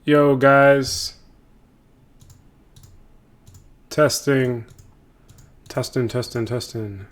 Yo, guys. Testing. Testing. Testing.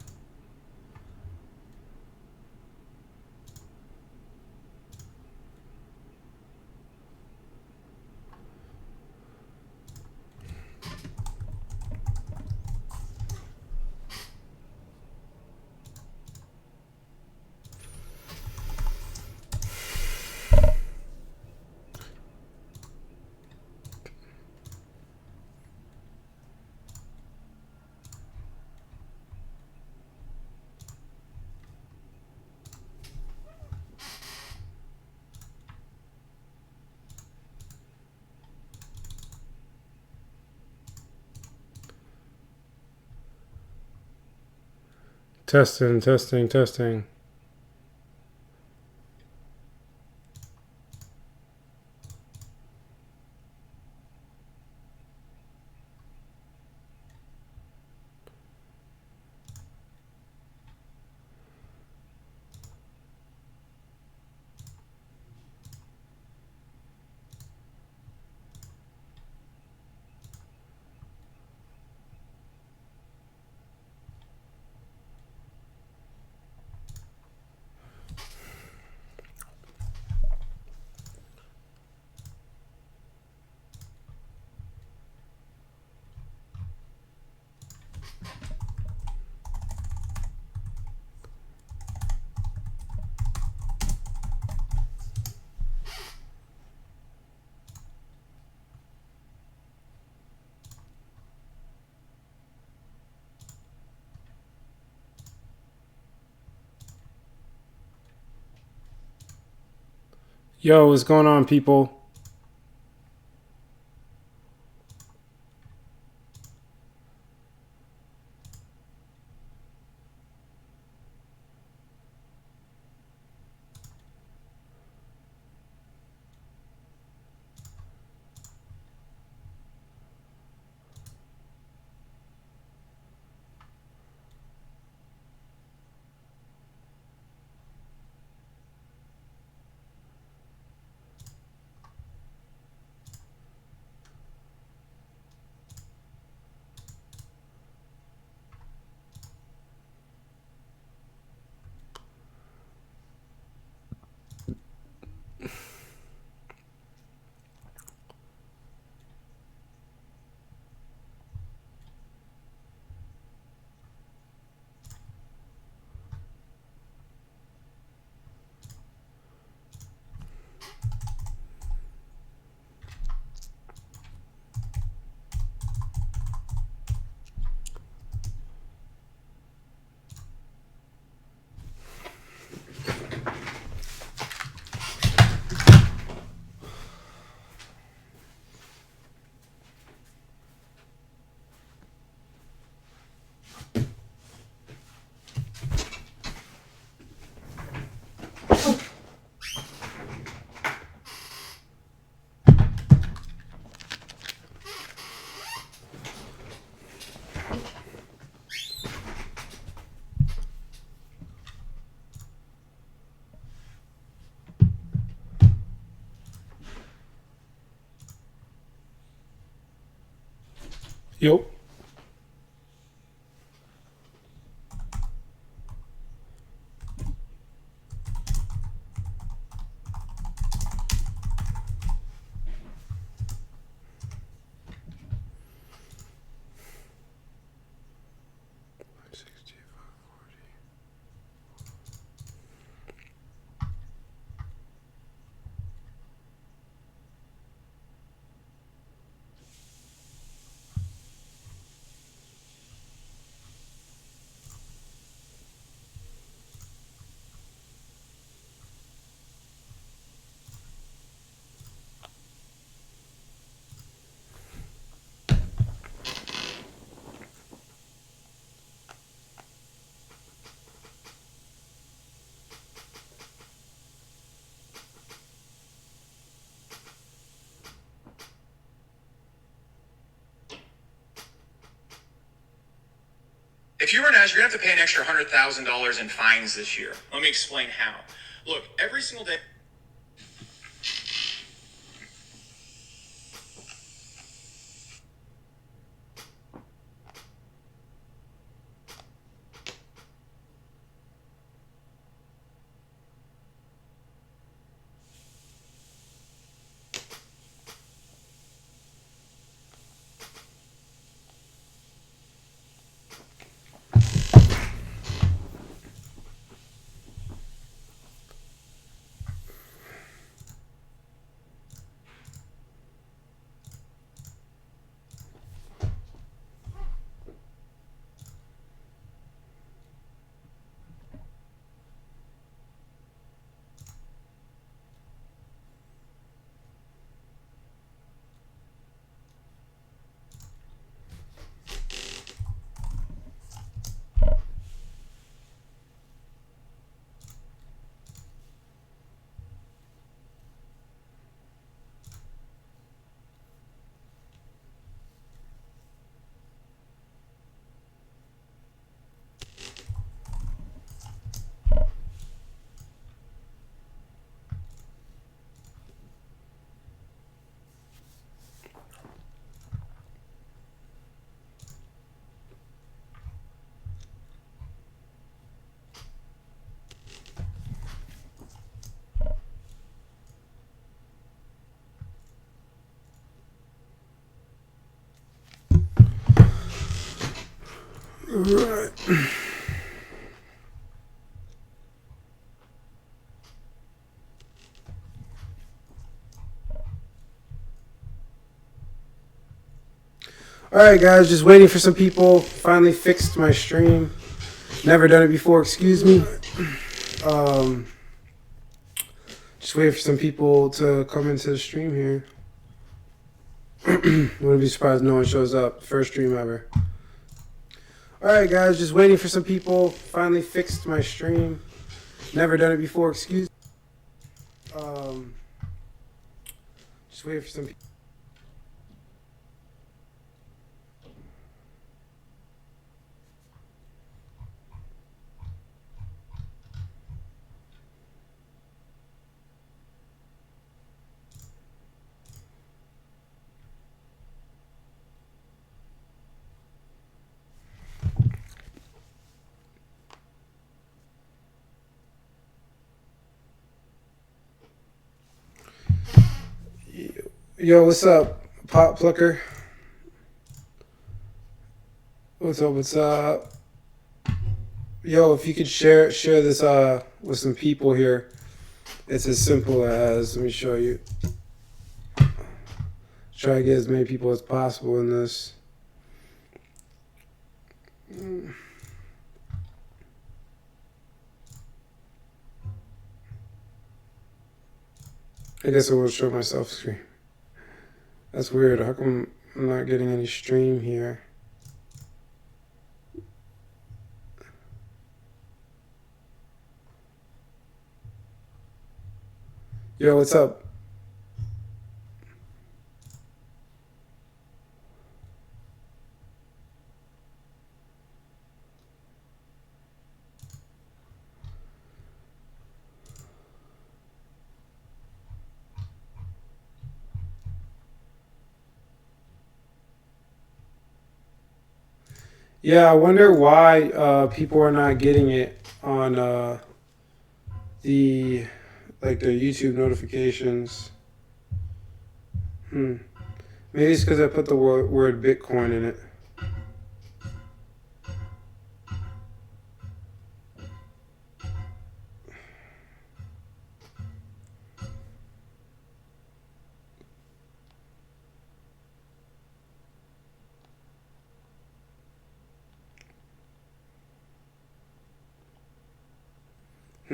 Yo, what's going on, people? Yo. If you were an you're going to have to pay an extra $100,000 in fines this year. Let me explain how. Look, every single day. Alright. Alright guys, just waiting for some people. Finally fixed my stream. Never done it before, excuse me. Just waiting for some people to come into the stream here. Wouldn't be surprised no one shows up. First stream ever. Alright guys, just waiting for some people. Finally fixed my stream. Never done it before, excuse me. Just waiting for some people. Yo, what's up, Pop Plucker? What's up? What's up? Yo, if you could share this with some people here. It's as simple as, let me show you. Try to get as many people as possible in this. I guess I will show myself screen. That's weird. How come I'm not getting any stream here? Yo, what's up? Yeah, I wonder why people are not getting it on their YouTube notifications. Maybe it's because I put the word Bitcoin in it.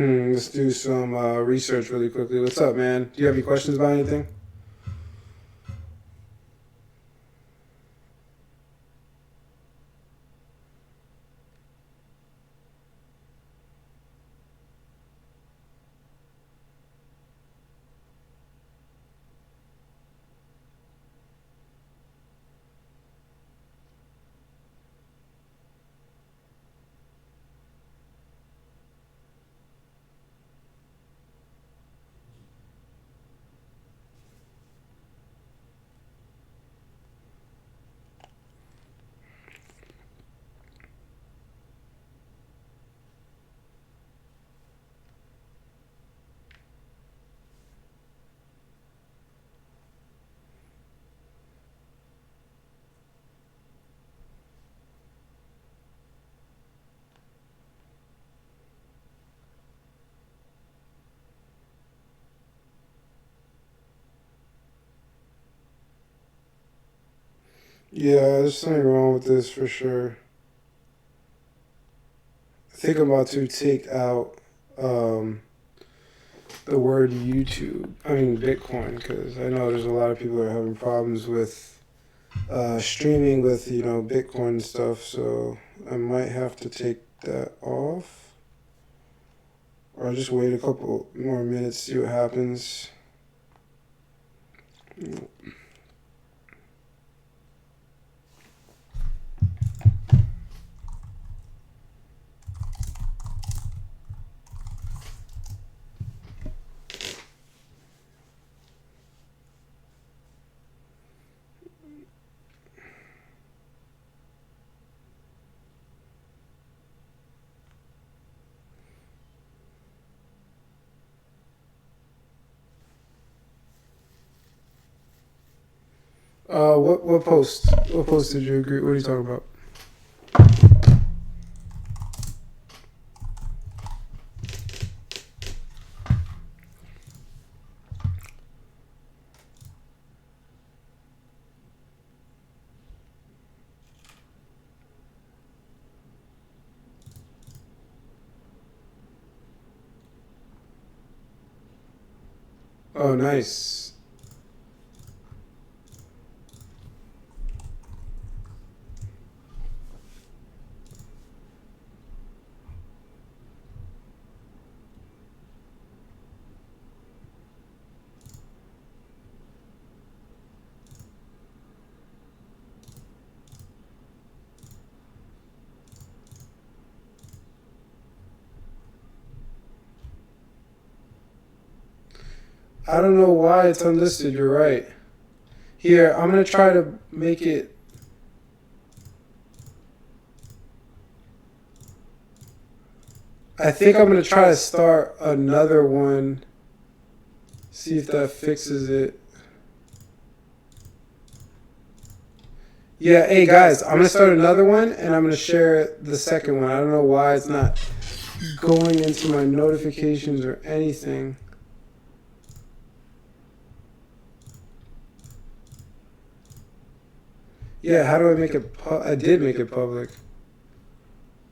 Let's do some research really quickly. What's up, man? Do you have any questions about anything? Yeah, there's something wrong with this for sure. I think I'm about to take out the word Bitcoin, because I know there's a lot of people that are having problems with streaming with, Bitcoin and stuff, so I might have to take that off. Or I'll just wait a couple more minutes, see what happens. What post? What post did you agree? What are you talking about? Oh, nice. I don't know why it's unlisted. You're right. Here, I'm going to try to make it. I think I'm going to try to start another one. See if that fixes it. Yeah, hey guys, I'm going to start another one and I'm going to share the second one. I don't know why it's not going into my notifications or anything. Yeah, how do I make it? I did make it public.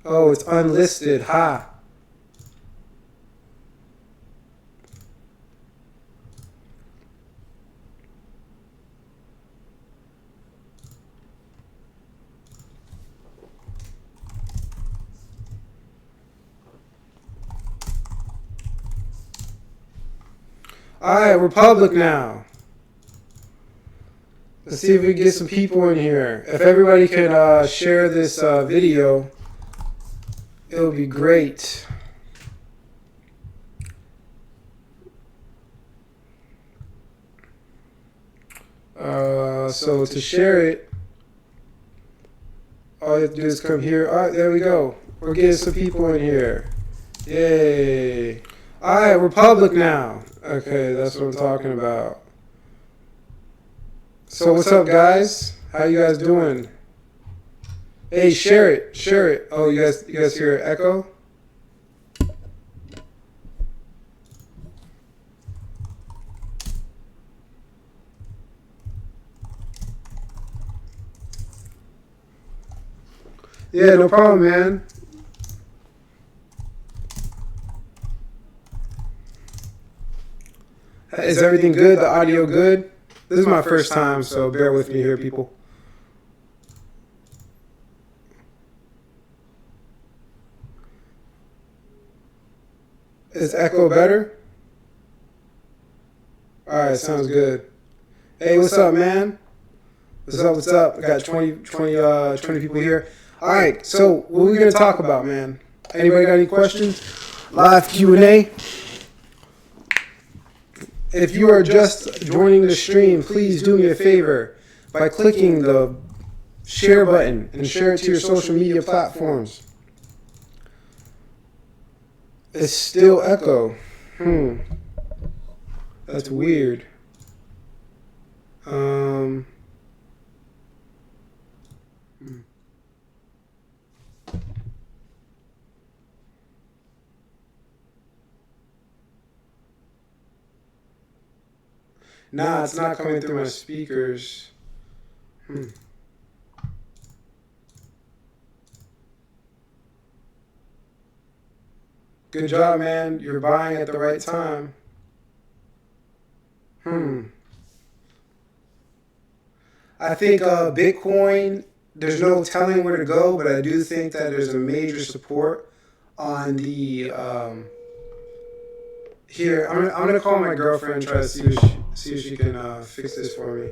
Oh, it's unlisted. Ha. Alright, we're public now. Let's see if we can get some people in here. If everybody can share this video, it'll be great. So to share it, all you have to do is come here. Alright, there we go. We're getting some people in here. Yay. Alright, we're public now. Okay, that's what I'm talking about. So what's up, guys? How you guys doing? Hey, share it, share it. Oh, you guys hear an echo? Yeah, no problem, man. Is everything good? The audio good? This is my first time, so bear with me here, people. Is echo better? Alright, sounds good. Hey, what's up, man? What's up, what's up? I got 20 people here. Alright, so what are we going to talk about, man? Anybody got any questions? Live Q&A. If you are just joining the stream, please do me a favor by clicking the share button and share it to your social media platforms. It's still echo. That's weird. Nah, it's not coming through my speakers. Good job, man. You're buying at the right time. I think Bitcoin, there's no telling where to go, but I do think that there's a major support on the... Here, I'm gonna call my girlfriend and try to see if she can fix this for me.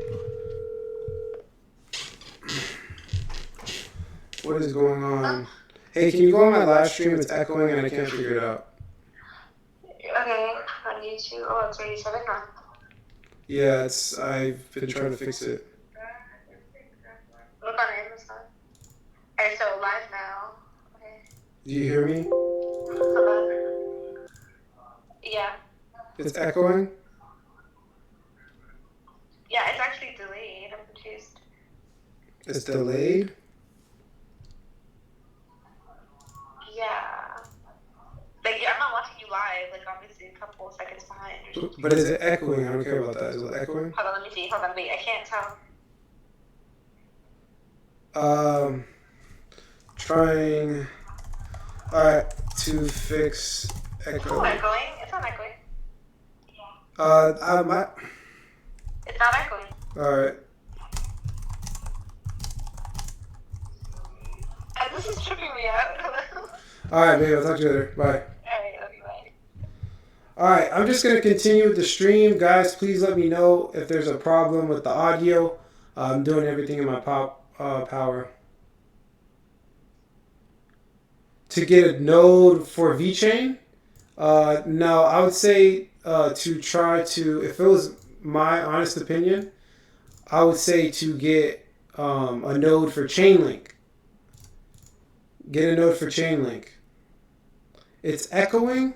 What is going on? Hey, can you go on my live stream? It's echoing and I can't figure it out. Okay, on YouTube. Oh, it's 87 now. Yeah, I've been trying to fix it. Look on Amazon. Okay, so live now. Okay. Do you hear me? Yeah. It's echoing? Yeah, it's actually delayed. I'm confused. It's delayed? Yeah. Like, I'm not watching you live. Like, obviously a couple seconds behind. But is it echoing? I don't care about that. Is it echoing? Hold on, let me see. Hold on, wait. I can't tell. Trying. Alright, to fix echo. Oh, echoing? It's not echoing. I might. It's not echoing. All right. This is tripping me out. Hello? All right, baby. I'll talk to you later. Bye. Alright, love you, bye. All right. I'm just gonna continue with the stream, guys. Please let me know if there's a problem with the audio. I'm doing everything in my power to get a node for VChain. No, I would say to try to, if it was my honest opinion, I would say to get a node for Chainlink. Get a node for Chainlink. It's echoing.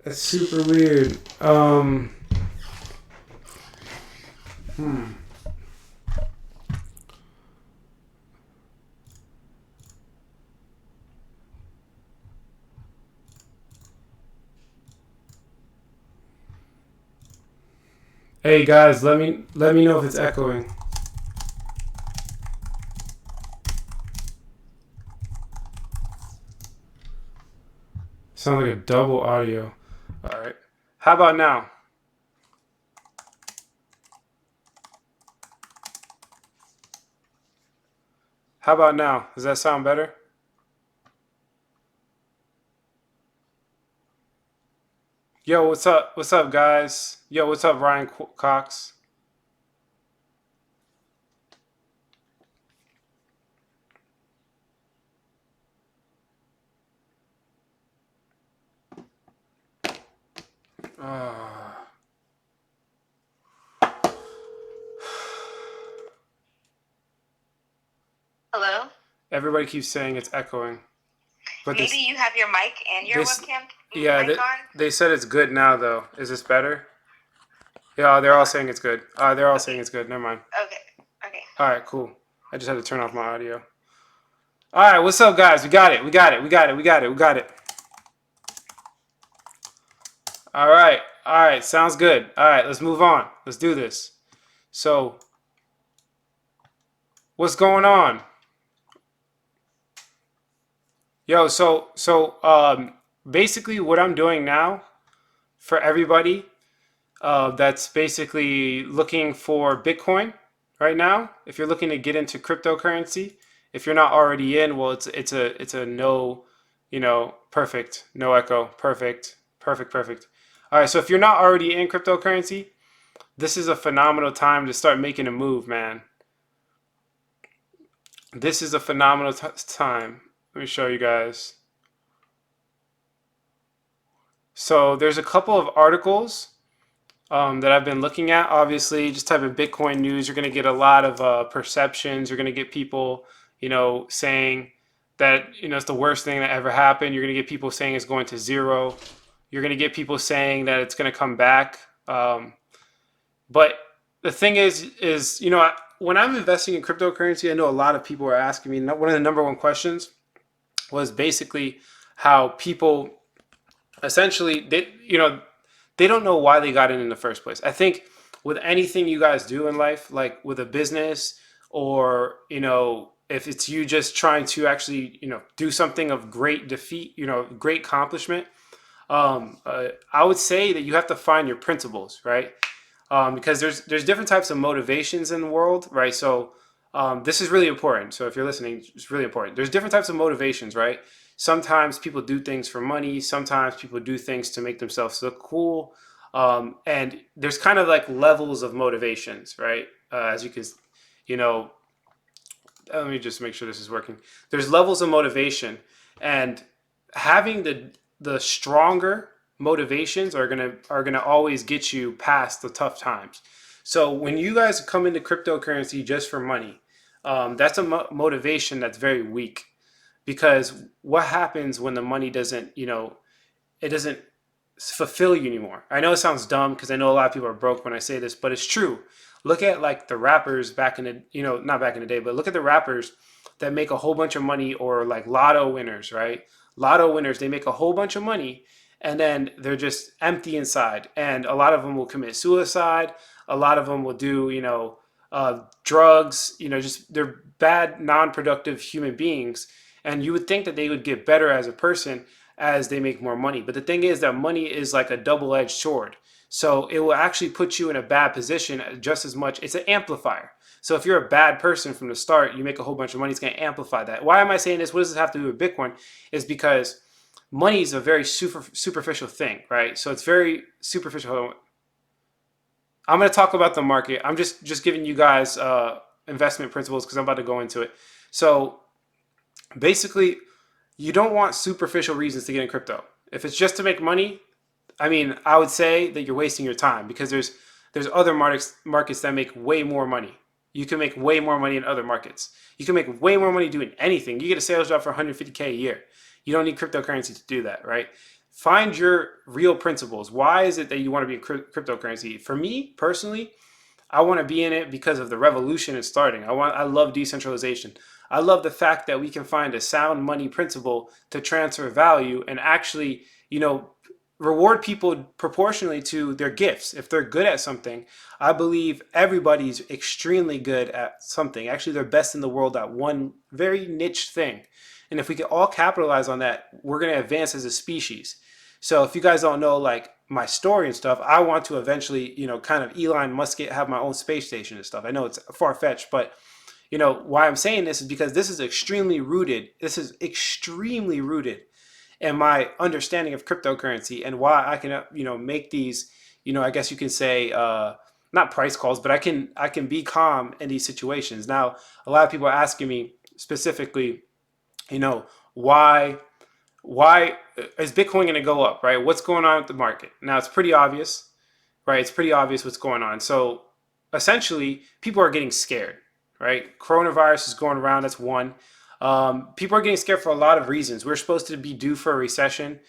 That's super weird. Hey guys, let me know if it's echoing. Sounds like a double audio. All right. How about now? How about now? Does that sound better? Yo, what's up? What's up, guys? Yo, what's up, Ryan Cox? Uh, Hello? Everybody keeps saying it's echoing, but Maybe you have your mic and your this, webcam yeah, mic on? they said it's good now though. Is this better? Yeah, they're all saying it's good. They're all saying it's good. Never mind. Okay. Okay. All right, cool. I just had to turn off my audio. All right, what's up, guys? We got it. We got it. We got it. We got it. We got it. All right. All right. Sounds good. All right, let's move on. Let's do this. So, what's going on? Yo, basically what I'm doing now for everybody that's basically looking for Bitcoin right now, if you're looking to get into cryptocurrency, if you're not already in, well, it's a no, perfect, no echo, perfect, perfect, perfect. All right, so if you're not already in cryptocurrency, this is a phenomenal time to start making a move, man. This is a phenomenal time. Let me show you guys. So there's a couple of articles that I've been looking at. Obviously, just type in Bitcoin news. You're going to get a lot of perceptions. You're going to get people, saying that it's the worst thing that ever happened. You're going to get people saying it's going to zero. You're going to get people saying that it's going to come back. But the thing is when I'm investing in cryptocurrency, I know a lot of people are asking me. One of the number one questions was basically how people essentially they don't know why they got in the first place. I think with anything you guys do in life, like with a business or if it's you just trying to actually do something of great defeat, great accomplishment, I would say that you have to find your principles, right? Because there's different types of motivations in the world, right? So this is really important. So if you're listening, it's really important. There's different types of motivations, right? Sometimes people do things for money. Sometimes people do things to make themselves look cool. And there's kind of like levels of motivations, right? As you can, you know, let me just make sure this is working. There's levels of motivation, and having the stronger motivations are gonna always get you past the tough times. So when you guys come into cryptocurrency just for money, that's a motivation that's very weak, because what happens when the money doesn't, it doesn't fulfill you anymore? I know it sounds dumb because I know a lot of people are broke when I say this, but it's true. Look at like the rappers back in the, not back in the day, but look at the rappers that make a whole bunch of money, or like lotto winners, right? Lotto winners, they make a whole bunch of money and then they're just empty inside. And a lot of them will commit suicide. A lot of them will do, drugs, just they're bad, non productive human beings. And you would think that they would get better as a person as they make more money. But the thing is that money is like a double-edged sword. So it will actually put you in a bad position just as much. It's an amplifier. So if you're a bad person from the start, you make a whole bunch of money, it's going to amplify that. Why am I saying this? What does this have to do with Bitcoin? Is because money is a very superficial thing, right? So it's very superficial. Hold on. I'm going to talk about the market. I'm just giving you guys investment principles because I'm about to go into it. So basically, you don't want superficial reasons to get in crypto. If it's just to make money, I mean, I would say that you're wasting your time because there's other markets that make way more money. You can make way more money in other markets. You can make way more money doing anything. You get a sales job for 150K a year. You don't need cryptocurrency to do that, right? Find your real principles. Why is it that you want to be in cryptocurrency? For me personally, I want to be in it because of the revolution it's starting. I love decentralization. I love the fact that we can find a sound money principle to transfer value and actually, reward people proportionally to their gifts. If they're good at something, I believe everybody's extremely good at something. Actually, they're best in the world at one very niche thing. And if we can all capitalize on that, we're going to advance as a species. So if you guys don't know, like, my story and stuff, I want to eventually, kind of Elon Musk have my own space station and stuff. I know it's far-fetched, but why I'm saying this is because this is extremely rooted. This is extremely rooted in my understanding of cryptocurrency and why I can, make these, I guess you can say, not price calls, but I can be calm in these situations. Now, a lot of people are asking me specifically, why is Bitcoin going to go up, right? What's going on with the market? Now, it's pretty obvious, right? It's pretty obvious what's going on. So essentially, people are getting scared, right? Coronavirus is going around. That's one. People are getting scared for a lot of reasons. We're supposed to be due for a recession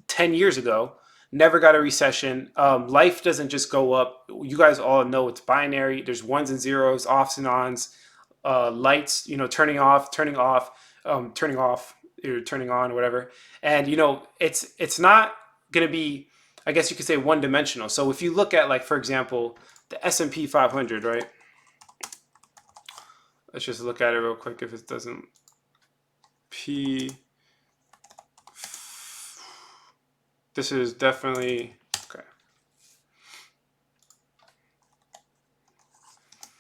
10 years ago. Never got a recession. Life doesn't just go up. You guys all know it's binary. There's ones and zeros, offs and ons, lights, turning off, turning off, turning off, or turning on, or whatever. And, it's not going to be, I guess you could say, one dimensional. So if you look at, like, for example, the S&P 500, right? Let's just look at it real quick if it doesn't. This is definitely okay.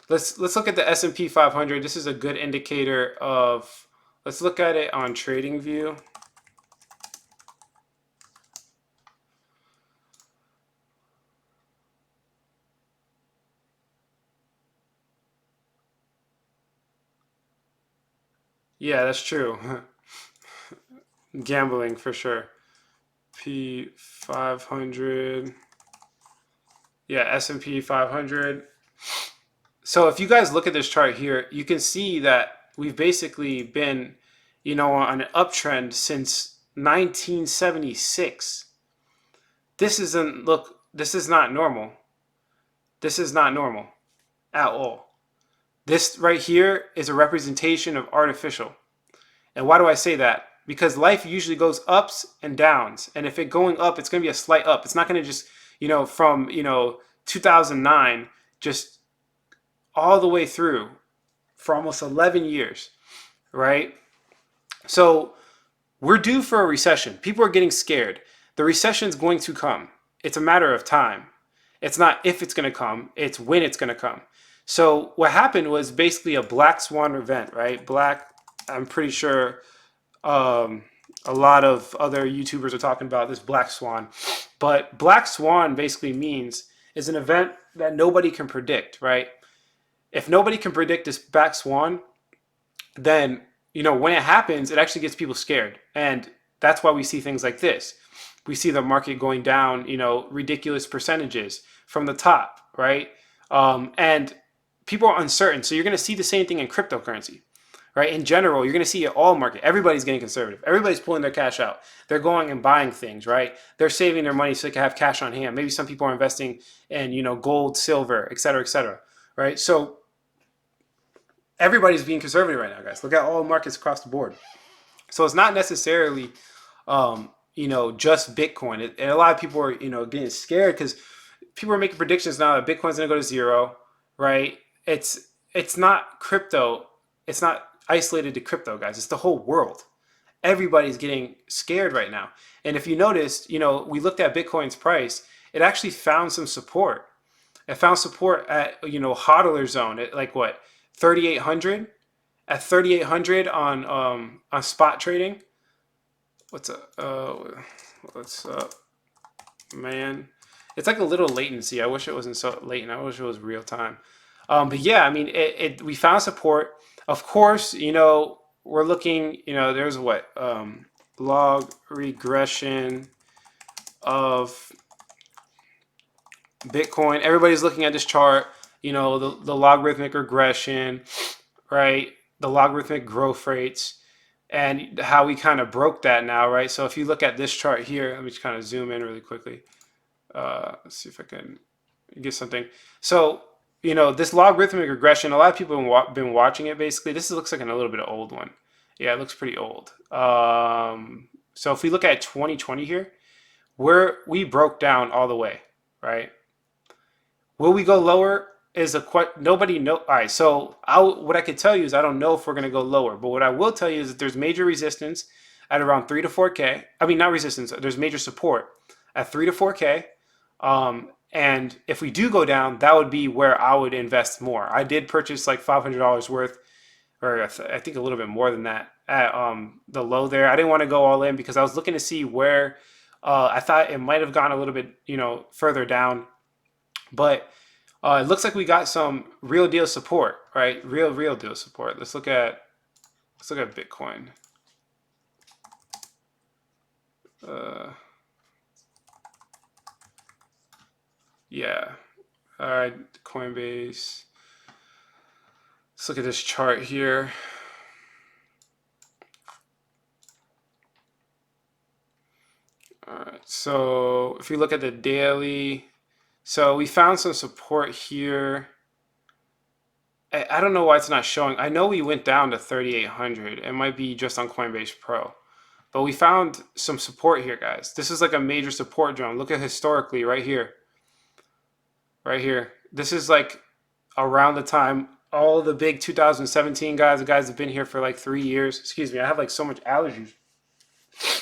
Let's look at the S&P 500. This is a good indicator of. Let's look at it on TradingView. Yeah, that's true. Gambling for sure. P500. Yeah, S&P 500. So if you guys look at this chart here, you can see that we've basically been, on an uptrend since 1976. This is not normal. This is not normal at all. This right here is a representation of artificial. And why do I say that? Because life usually goes ups and downs. And if it's going up, it's going to be a slight up. It's not going to just, from, 2009, just all the way through for almost 11 years, right? So we're due for a recession. People are getting scared. The recession is going to come. It's a matter of time. It's not if it's going to come, it's when it's going to come. So what happened was basically a black swan event, right? I'm pretty sure a lot of other YouTubers are talking about this black swan. But black swan basically is an event that nobody can predict, right? If nobody can predict this black swan, then, when it happens, it actually gets people scared. And that's why we see things like this. We see the market going down, ridiculous percentages from the top, right? And people are uncertain. So you're going to see the same thing in cryptocurrency, right? In general, you're going to see it all market. Everybody's getting conservative. Everybody's pulling their cash out. They're going and buying things, right? They're saving their money so they can have cash on hand. Maybe some people are investing in, gold, silver, et cetera, right? So everybody's being conservative right now, guys. Look at all markets across the board. So it's not necessarily, just Bitcoin. And a lot of people are, getting scared because people are making predictions now that Bitcoin's going to go to zero, right? It's not crypto. It's not isolated to crypto, guys. It's the whole world. Everybody's getting scared right now. And if you noticed, we looked at Bitcoin's price, it actually found some support. It found support at, hodler zone at like what, 3,800? At 3,800 on spot trading. What's up? What's up, man? It's like a little latency. I wish it wasn't so latent. I wish it was real time. But yeah, I mean, we found support. Of course, we're looking. There's what log regression of Bitcoin. Everybody's looking at this chart. The logarithmic regression, right? The logarithmic growth rates, and how we kind of broke that now, right? So if you look at this chart here, let me just kind of zoom in really quickly. Let's see if I can get something. So, this logarithmic regression, a lot of people have been watching it basically. This looks like a little bit of old one. Yeah, it looks pretty old. So if we look at 2020 here, we broke down all the way, right? Will we go lower? Is a nobody know. All right, so what I could tell you is I don't know if we're going to go lower, but what I will tell you is that there's major resistance at around 3 to 4K. I mean, not resistance. There's major support at 3 to 4K. And if we do go down, that would be where I would invest more. I did purchase like $500 worth, or I think a little bit more than that at the low there. I didn't want to go all in because I was looking to see where I thought it might have gone a little bit, further down, but it looks like we got some real deal support, right? Real deal support. Let's look at Bitcoin. Yeah. All right, Coinbase. Let's look at this chart here. All right. So if you look at the daily, so we found some support here. I don't know why it's not showing. I know we went down to 3,800. It might be just on Coinbase Pro. But we found some support here, guys. This is like a major support zone. Look at historically right here. Right here. This is like around the time all the big 2017 guys, the guys have been here for like 3 years. Excuse me, I have like so much allergies.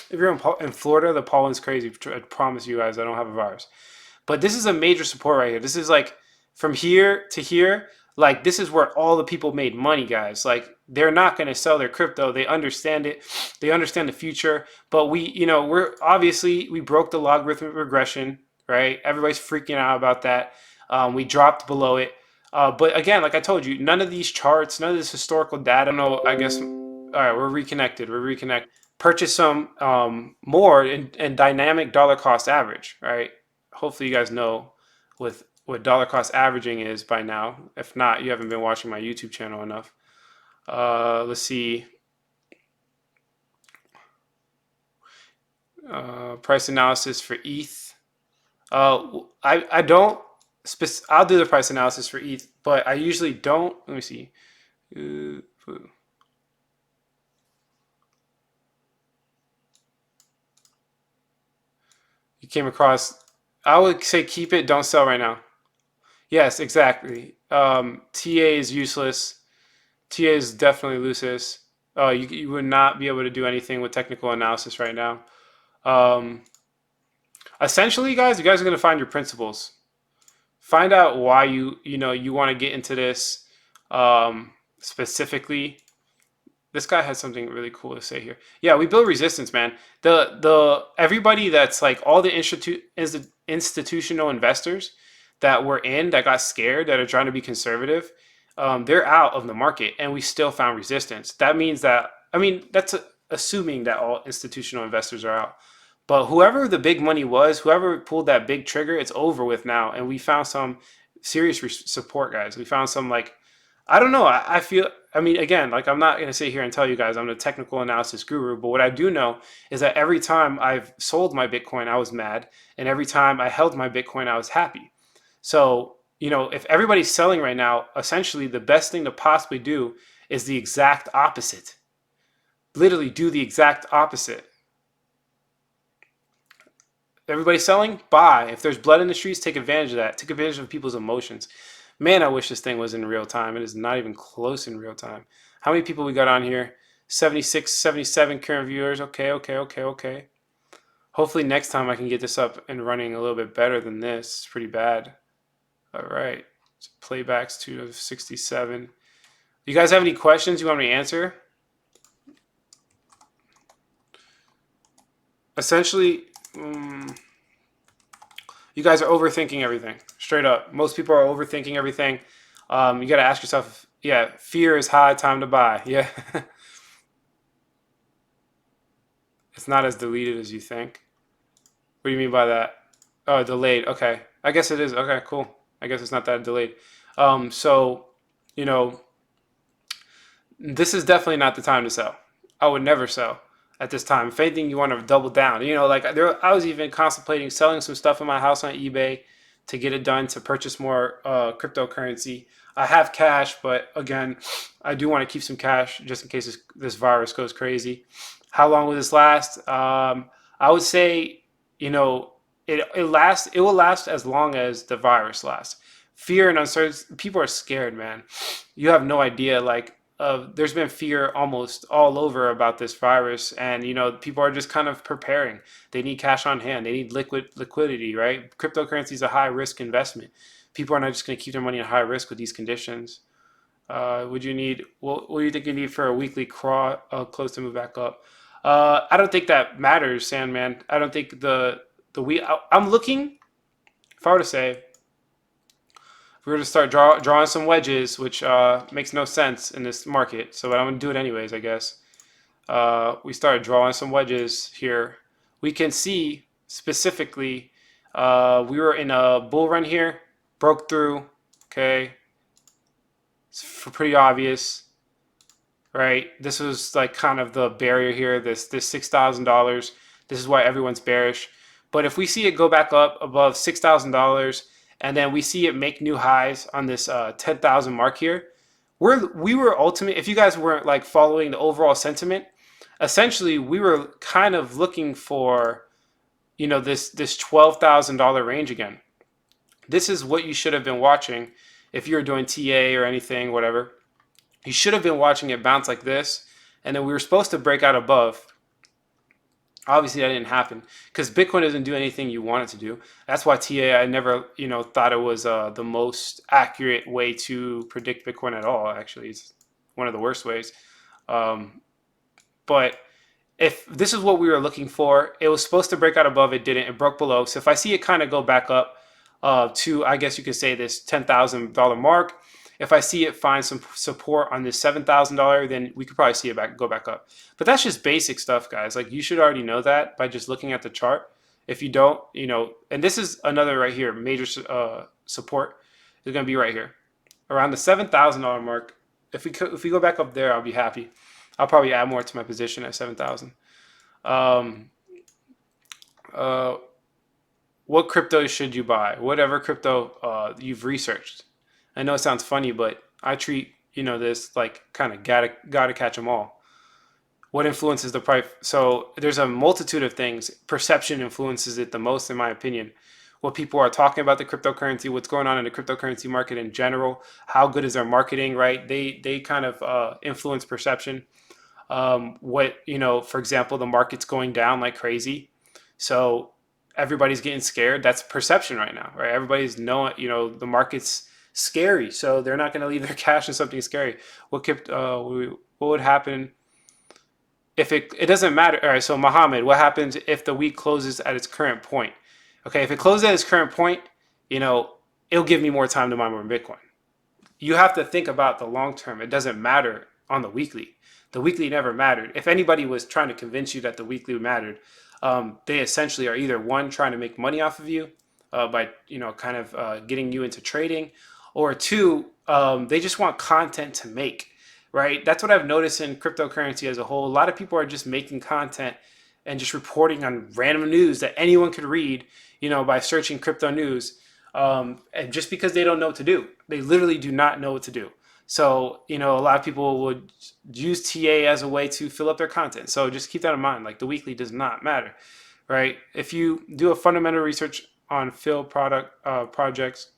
If you're in Florida, the pollen's crazy. I promise you guys, I don't have a virus. But this is a major support right here. This is like from here to here. Like this is where all the people made money, guys. Like they're not going to sell their crypto. They understand it. They understand the future. But we broke the logarithmic regression, right? Everybody's freaking out about that. We dropped below it. But again, like I told you, none of these charts, none of this historical data. No, I guess. All right, we're reconnected. Purchase some more in dynamic dollar cost average, right? Hopefully you guys know what dollar cost averaging is by now. If not, you haven't been watching my YouTube channel enough. Let's see. Price analysis for ETH. I don't. I'll do the price analysis for ETH, but I usually don't. Let me see. You came across. I would say keep it. Don't sell right now. Yes, exactly. TA is useless. TA is definitely useless. You would not be able to do anything with technical analysis right now. Essentially, guys, you guys are going to find your principles. Find out why you want to get into this specifically. This guy has something really cool to say here. Yeah, we build resistance, man. The everybody that's like all the institutional investors that got scared, that are trying to be conservative, they're out of the market, and we still found resistance. That means that, that's assuming that all institutional investors are out. But whoever the big money was, whoever pulled that big trigger, it's over with now. And we found some serious support, guys. We found some I don't know. I feel, again, like I'm not going to sit here and tell you guys I'm the technical analysis guru, but what I do know is that every time I've sold my Bitcoin, I was mad. And every time I held my Bitcoin, I was happy. So, if everybody's selling right now, essentially the best thing to possibly do is the exact opposite. Literally do the exact opposite. Everybody's selling, buy. If there's blood in the streets, take advantage of that. Take advantage of people's emotions. Man, I wish this thing was in real time. It is not even close in real time. How many people we got on here? 76, 77 current viewers. Okay, okay, okay, okay. Hopefully next time I can get this up and running a little bit better than this. It's pretty bad. All right. So playbacks to 67. You guys have any questions you want me to answer? Essentially, you guys are overthinking everything. Straight up. Most people are overthinking everything. You got to ask yourself, yeah, fear is high, time to buy. Yeah. It's not as deleted as you think. What do you mean by that? Oh, delayed. Okay. I guess it is. Okay, cool. I guess it's not that delayed. So, you know, this is definitely not the time to sell. I would never sell at this time. If anything, you want to double down. You know, like I was even contemplating selling some stuff in my house on eBay to get it done to purchase more cryptocurrency. I have cash, but again, I do want to keep some cash just in case this virus goes crazy. How long will this last? I would say, you know, it lasts. It will last as long as the virus lasts. Fear and uncertainty. People are scared, man. You have no idea. Like, there's been fear almost all over about this virus, and you know, people are just kind of preparing. They need cash on hand. They need liquidity, right? Cryptocurrency is a high risk investment. People are not just going to keep their money at high risk with these conditions. Would you need? What do you think you need for a weekly close to move back up? I don't think that matters, Sandman. I don't think I'm looking. If I were to say, if we were to start drawing some wedges, which makes no sense in this market, so I'm going to do it anyways, I guess. We started drawing some wedges here. We can see specifically we were in a bull run here, broke through. Okay, it's pretty obvious, right? This was like kind of the barrier here. This $6,000. This is why everyone's bearish. But if we see it go back up above $6,000, and then we see it make new highs on this 10,000 mark here, we were ultimate. If you guys weren't like following the overall sentiment, essentially we were kind of looking for, you know, this $12,000 range again. This is what you should have been watching if you were doing TA or anything, whatever. You should have been watching it bounce like this, and then we were supposed to break out above. Obviously, that didn't happen because Bitcoin doesn't do anything you want it to do. That's why TA, I never, you know, thought it was the most accurate way to predict Bitcoin at all. Actually, it's one of the worst ways. But if this is what we were looking for, it was supposed to break out above. It didn't. It broke below. So if I see it kind of go back up to, I guess you could say, this $10,000 mark. If I see it find some support on this $7,000, then we could probably see it go back up. But that's just basic stuff, guys. Like, you should already know that by just looking at the chart. If you don't, you know, and this is another right here, major support is going to be right here around the $7,000 mark. If we go back up there, I'll be happy. I'll probably add more to my position at 7,000. What crypto should you buy? Whatever crypto you've researched. I know it sounds funny, but I treat, you know, this like kind of gotta catch them all. What influences the price? So there's a multitude of things. Perception influences it the most, in my opinion. What people are talking about the cryptocurrency, what's going on in the cryptocurrency market in general, how good is their marketing, right? They kind of influence perception. What, you know, for example, the market's going down like crazy, so everybody's getting scared. That's perception right now, right? Everybody's knowing, you know, the market's scary, so they're not going to leave their cash in something scary. What would happen if it doesn't matter? All right, so Muhammad, what happens if the week closes at its current point? Okay, if it closes at its current point, you know, it'll give me more time to mine more Bitcoin. You have to think about the long term. It doesn't matter on the weekly. The weekly never mattered. If anybody was trying to convince you that the weekly mattered, they essentially are either one, trying to make money off of you by, you know, kind of getting you into trading, or two, they just want content to make, right? That's what I've noticed in cryptocurrency as a whole. A lot of people are just making content and just reporting on random news that anyone could read, you know, by searching crypto news. And just because they don't know what to do, they literally do not know what to do. So, you know, a lot of people would use TA as a way to fill up their content. So just keep that in mind. Like, the weekly does not matter, right? If you do a fundamental research on field projects,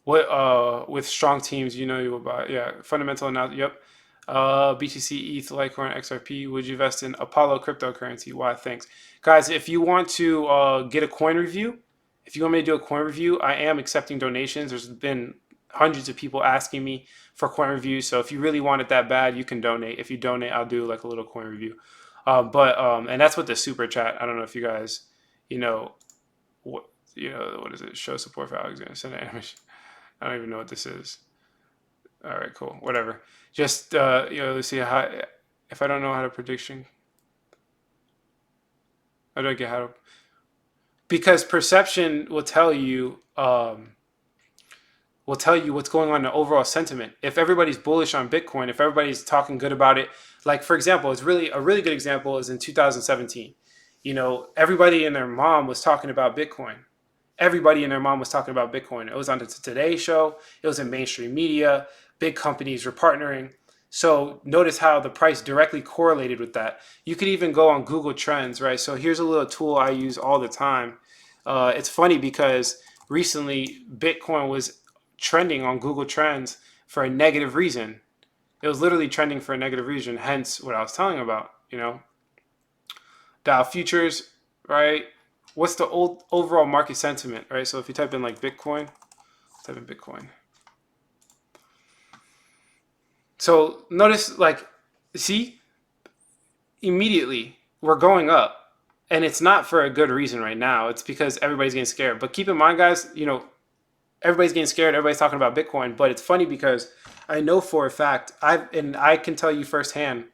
what with strong teams, you know, you will buy. Yeah, fundamental analysis. Yep. BTC, ETH, Litecoin, XRP. Would you invest in Apollo cryptocurrency? Why? Thanks, guys. If you want to get a coin review, if you want me to do a coin review, I am accepting donations. There's been hundreds of people asking me for coin reviews. So if you really want it that bad, you can donate. If you donate, I'll do like a little coin review. And that's what the super chat. I don't know if you guys, you know, what is it? Show support for Alexander. Send an animation. I don't even know what this is. All right, cool. Whatever. Just let's see how. If I don't know how to prediction, I don't get how to. Because perception will tell you. Will tell you what's going on in the overall sentiment. If everybody's bullish on Bitcoin, if everybody's talking good about it, like for example, it's really a really good example is in 2017. Everybody and their mom was talking about Bitcoin. Everybody and their mom was talking about Bitcoin. It was on the Today Show. It was in mainstream media. Big companies were partnering. So notice how the price directly correlated with that. You could even go on Google Trends, right? So here's a little tool I use all the time. It's funny because recently Bitcoin was trending on Google Trends for a negative reason. It was literally trending for a negative reason, hence what I was telling about, Dow futures, right? What's the overall market sentiment, right? So if you type in like Bitcoin, type in Bitcoin. So notice see, immediately we're going up, and it's not for a good reason right now. It's because everybody's getting scared. But keep in mind, guys, everybody's getting scared. Everybody's talking about Bitcoin, but it's funny because I know for a fact, I can tell you firsthand,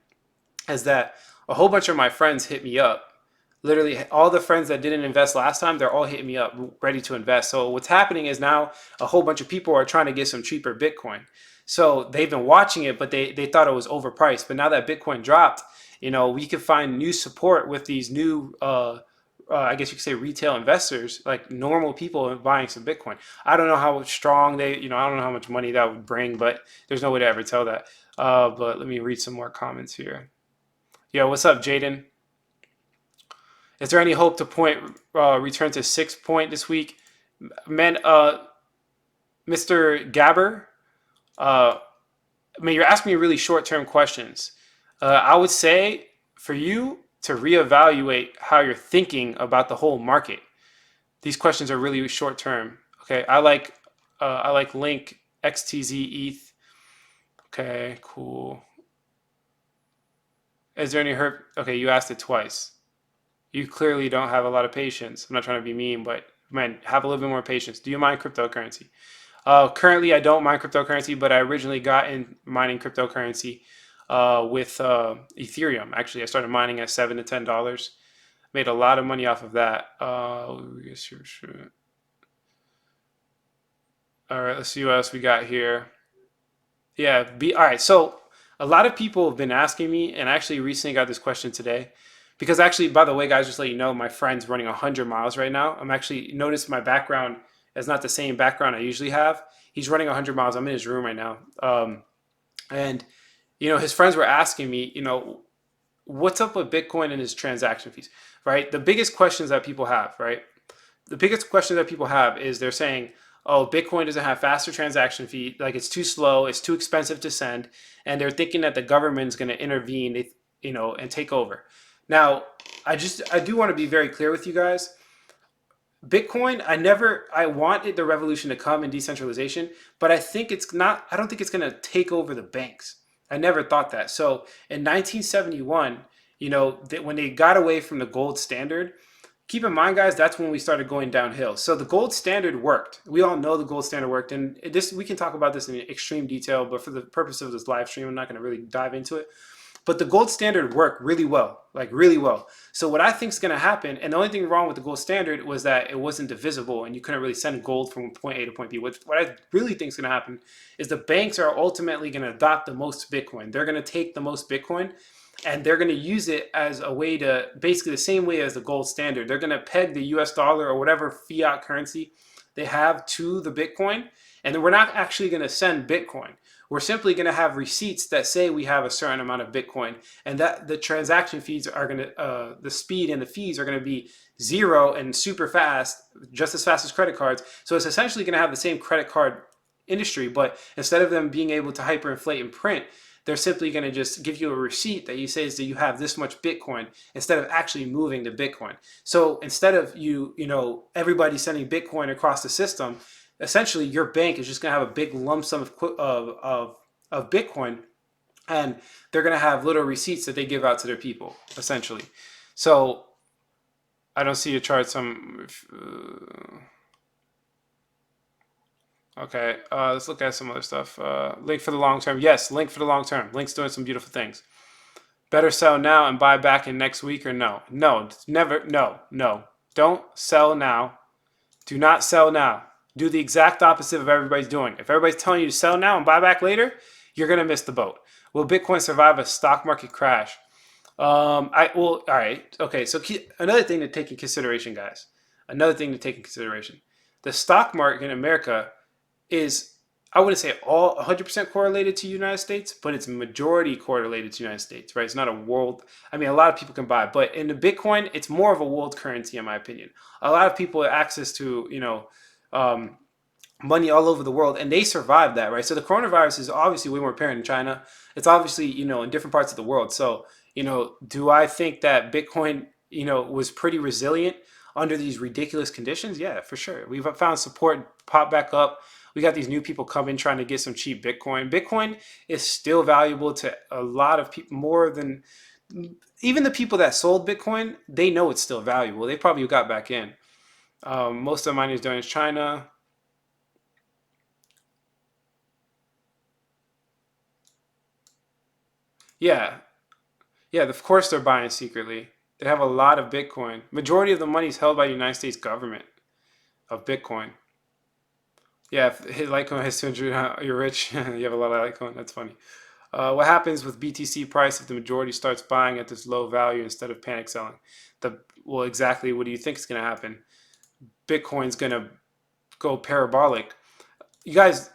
is that a whole bunch of my friends hit me up. Literally, all the friends that didn't invest last time, they're all hitting me up, ready to invest. So what's happening is now a whole bunch of people are trying to get some cheaper Bitcoin. So they've been watching it, but they thought it was overpriced. But now that Bitcoin dropped, we can find new support with these new I guess you could say retail investors, like normal people buying some Bitcoin. I don't know how strong I don't know how much money that would bring, but there's no way to ever tell that. But let me read some more comments here. Yo, what's up, Jaden? Is there any hope to return to 6 point this week? Man, Mr. Gabber, you're asking me really short-term questions. I would say for you to reevaluate how you're thinking about the whole market. These questions are really short term. Okay, I like Link XTZ ETH. Okay, cool. Is there any hurt? Okay, you asked it twice. You clearly don't have a lot of patience. I'm not trying to be mean, but man, have a little bit more patience. Do you mine cryptocurrency? Currently, I don't mine cryptocurrency, but I originally got in mining cryptocurrency with Ethereum. Actually, I started mining at $7 to $10. Made a lot of money off of that. All right, let's see what else we got here. Yeah, all right. So a lot of people have been asking me, and I actually recently got this question today. Because actually, by the way, guys, just to let you know, my friend's running 100 miles right now. I'm actually, notice my background is not the same background I usually have. He's running 100 miles. I'm in his room right now. And his friends were asking me, what's up with Bitcoin and his transaction fees, right? The biggest questions that people have, right? The biggest question that people have is they're saying, oh, Bitcoin doesn't have faster transaction fee, like it's too slow, it's too expensive to send, and they're thinking that the government's going to intervene, and take over. Now, I do want to be very clear with you guys. Bitcoin, I wanted the revolution to come in decentralization, but I don't think it's going to take over the banks. I never thought that. So in 1971, when they got away from the gold standard, keep in mind, guys, that's when we started going downhill. So the gold standard worked. We all know the gold standard worked. And we can talk about this in extreme detail, but for the purpose of this live stream, I'm not going to really dive into it. But the gold standard worked really well, like really well. So what I think is going to happen, and the only thing wrong with the gold standard was that it wasn't divisible and you couldn't really send gold from point A to point B. What I really think is going to happen is the banks are ultimately going to adopt the most Bitcoin. They're going to take the most Bitcoin and they're going to use it as a way to, basically the same way as the gold standard. They're going to peg the US dollar or whatever fiat currency they have to the Bitcoin. And then we're not actually going to send Bitcoin. We're simply going to have receipts that say we have a certain amount of Bitcoin, and that the transaction fees are going to, the speed and the fees are going to be zero and super fast, just as fast as credit cards. So it's essentially going to have the same credit card industry, but instead of them being able to hyperinflate and print, they're simply going to just give you a receipt that you say is that you have this much Bitcoin instead of actually moving the Bitcoin. So instead of everybody sending Bitcoin across the system, essentially your bank is just going to have a big lump sum of Bitcoin, and they're going to have little receipts that they give out to their people, essentially. So I don't see your chart. Okay, let's look at some other stuff. Link for the long term. Yes, Link for the long term. Link's doing some beautiful things. Better sell now and buy back in next week or no? No, never. No. Don't sell now. Do not sell now. Do the exact opposite of everybody's doing. If everybody's telling you to sell now and buy back later, you're going to miss the boat. Will Bitcoin survive a stock market crash? All right. Okay, so another thing to take in consideration, guys. Another thing to take in consideration. The stock market in America is, I wouldn't say all 100% correlated to the United States, but it's majority correlated to the United States, right? It's not a world. I mean, a lot of people can buy, but in the Bitcoin, it's more of a world currency, in my opinion. A lot of people have access to, money all over the world, and they survived that, right? So the coronavirus is obviously way more apparent in China. It's obviously, in different parts of the world. So, do I think that Bitcoin, was pretty resilient under these ridiculous conditions? Yeah, for sure. We've found support pop back up. We got these new people coming trying to get some cheap Bitcoin. Bitcoin is still valuable to a lot of people, more than even the people that sold Bitcoin. They know it's still valuable. They probably got back in. Most of the money is done in China. Yeah, of course they're buying secretly. They have a lot of Bitcoin. Majority of the money is held by the United States government of Bitcoin. Yeah, if Litecoin has 200, you're rich. You have a lot of Litecoin. That's funny. What happens with BTC price if the majority starts buying at this low value instead of panic selling? Well, exactly. What do you think is going to happen? Bitcoin's going to go parabolic. You guys,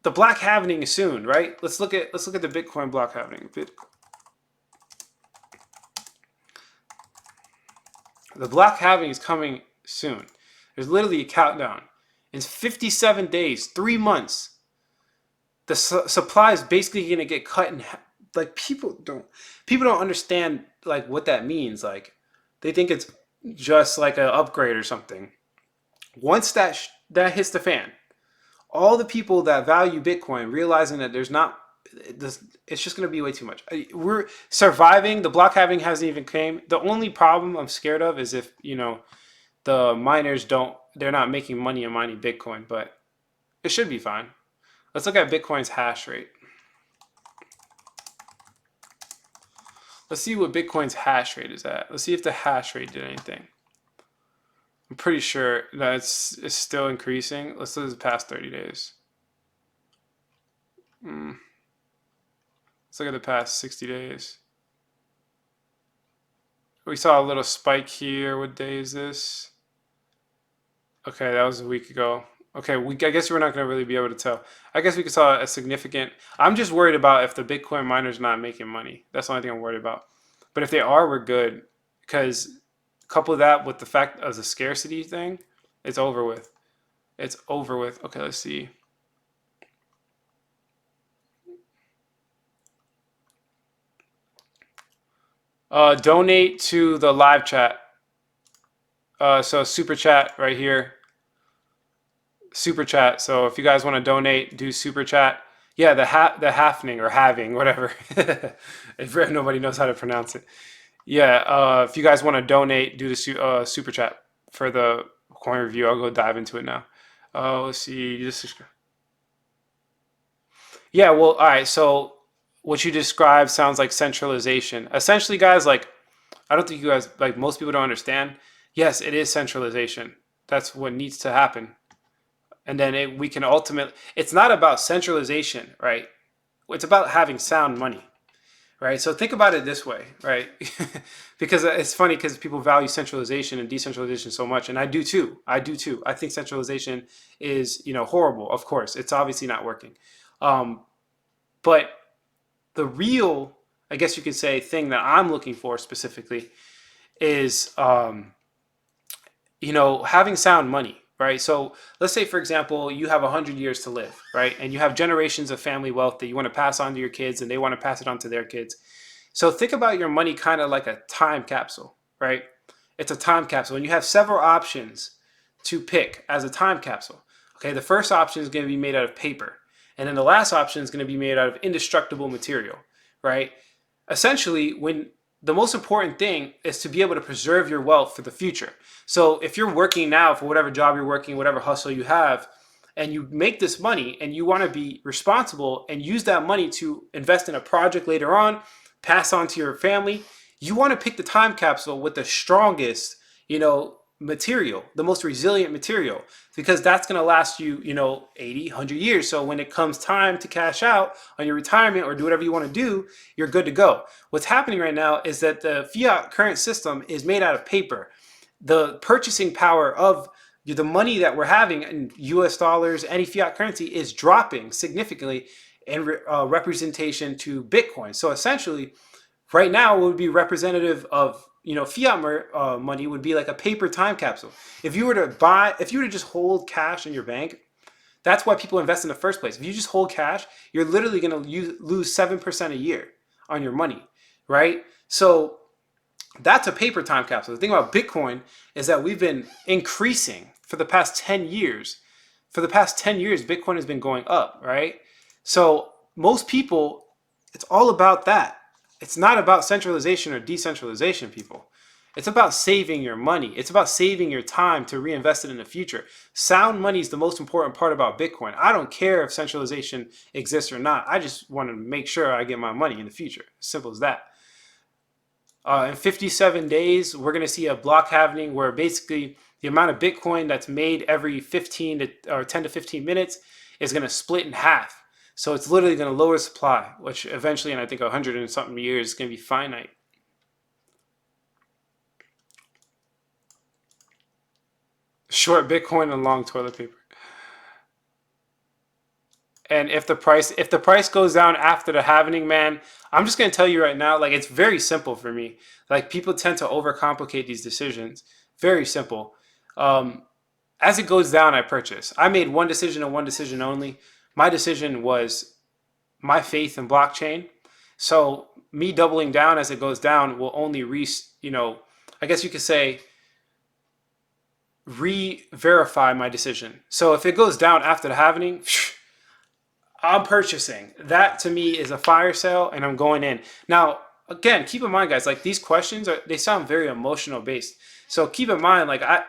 the black halving is soon, right? Let's look at the Bitcoin block halving. The black halving is coming soon. There's literally a countdown. In 57 days, 3 months, the supply is basically going to get cut in half. Like, people don't understand like what that means. Like, they think it's just like an upgrade or something. Once that hits the fan, all the people that value Bitcoin realizing that it's just going to be way too much. We're surviving. The block halving hasn't even came. The only problem I'm scared of is if, the miners they're not making money on mining Bitcoin, but it should be fine. Let's look at Bitcoin's hash rate. Let's see what Bitcoin's hash rate is at. Let's see if the hash rate did anything. I'm pretty sure that it's still increasing. Let's look at the past 30 days. Let's look at the past 60 days. We saw a little spike here. What day is this? Okay, that was a week ago. Okay, I guess we're not going to really be able to tell. I guess we could saw a significant. I'm just worried about if the Bitcoin miner's not making money. That's the only thing I'm worried about. But if they are, we're good. Because couple that with the fact of the scarcity thing, it's over with. It's over with. Okay, let's see. Donate to the live chat. So super chat right here. Super chat. So if you guys want to donate, do super chat. Yeah, the halfning or halving, whatever. If nobody knows how to pronounce it. Yeah, if you guys want to donate, do the super chat for the coin review. I'll go dive into it now. Let's see. Yeah, well, all right. So what you described sounds like centralization. Essentially, guys, like, I don't think you guys, like, most people don't understand. Yes, it is centralization. That's what needs to happen. And then we can ultimately, it's not about centralization, right? It's about having sound money, right? So think about it this way, right? Because it's funny because people value centralization and decentralization so much. And I do too. I think centralization is, horrible. Of course, it's obviously not working. But the real, I guess you could say, thing that I'm looking for specifically is, having sound money. right? So let's say, for example, you have 100 years to live, right? And you have generations of family wealth that you want to pass on to your kids and they want to pass it on to their kids. So think about your money kind of like a time capsule, right? It's a time capsule and you have several options to pick as a time capsule. Okay, the first option is going to be made out of paper. And then the last option is going to be made out of indestructible material, right? Essentially, when the most important thing is to be able to preserve your wealth for the future. So if you're working now for whatever job you're working, whatever hustle you have, and you make this money and you want to be responsible and use that money to invest in a project later on, pass on to your family, you want to pick the time capsule with the strongest, material, the most resilient material, because that's going to last you, 80, 100 years. So when it comes time to cash out on your retirement or do whatever you want to do, you're good to go. What's happening right now is that the fiat current system is made out of paper. The purchasing power of the money that we're having in US dollars, any fiat currency, is dropping significantly in representation to Bitcoin. So essentially, right now, what would be representative of fiat money would be like a paper time capsule. If you were to just hold cash in your bank, that's why people invest in the first place. If you just hold cash, you're literally going to lose 7% a year on your money, right? So that's a paper time capsule. The thing about Bitcoin is that we've been increasing for the past 10 years. For the past 10 years, Bitcoin has been going up, right? So most people, it's all about that. It's not about centralization or decentralization, people. It's about saving your money. It's about saving your time to reinvest it in the future. Sound money is the most important part about Bitcoin. I don't care if centralization exists or not. I just want to make sure I get my money in the future. Simple as that. In 57 days, we're going to see a block halving where basically the amount of Bitcoin that's made every 10 to 15 minutes is going to split in half. So it's literally going to lower supply, which eventually, in I think 100 and something years, is going to be finite. Short Bitcoin and long toilet paper. And if the price goes down after the halving, man, I'm just going to tell you right now, like, it's very simple for me. Like, people tend to overcomplicate these decisions. Very simple. As it goes down, I purchase. I made one decision and one decision only. My decision was my faith in blockchain. So me doubling down as it goes down will only I guess you could say re-verify my decision. So if it goes down after the halving, I'm purchasing. That to me is a fire sale and I'm going in. Now, again, keep in mind, guys, like these questions they sound very emotional based. So keep in mind, like I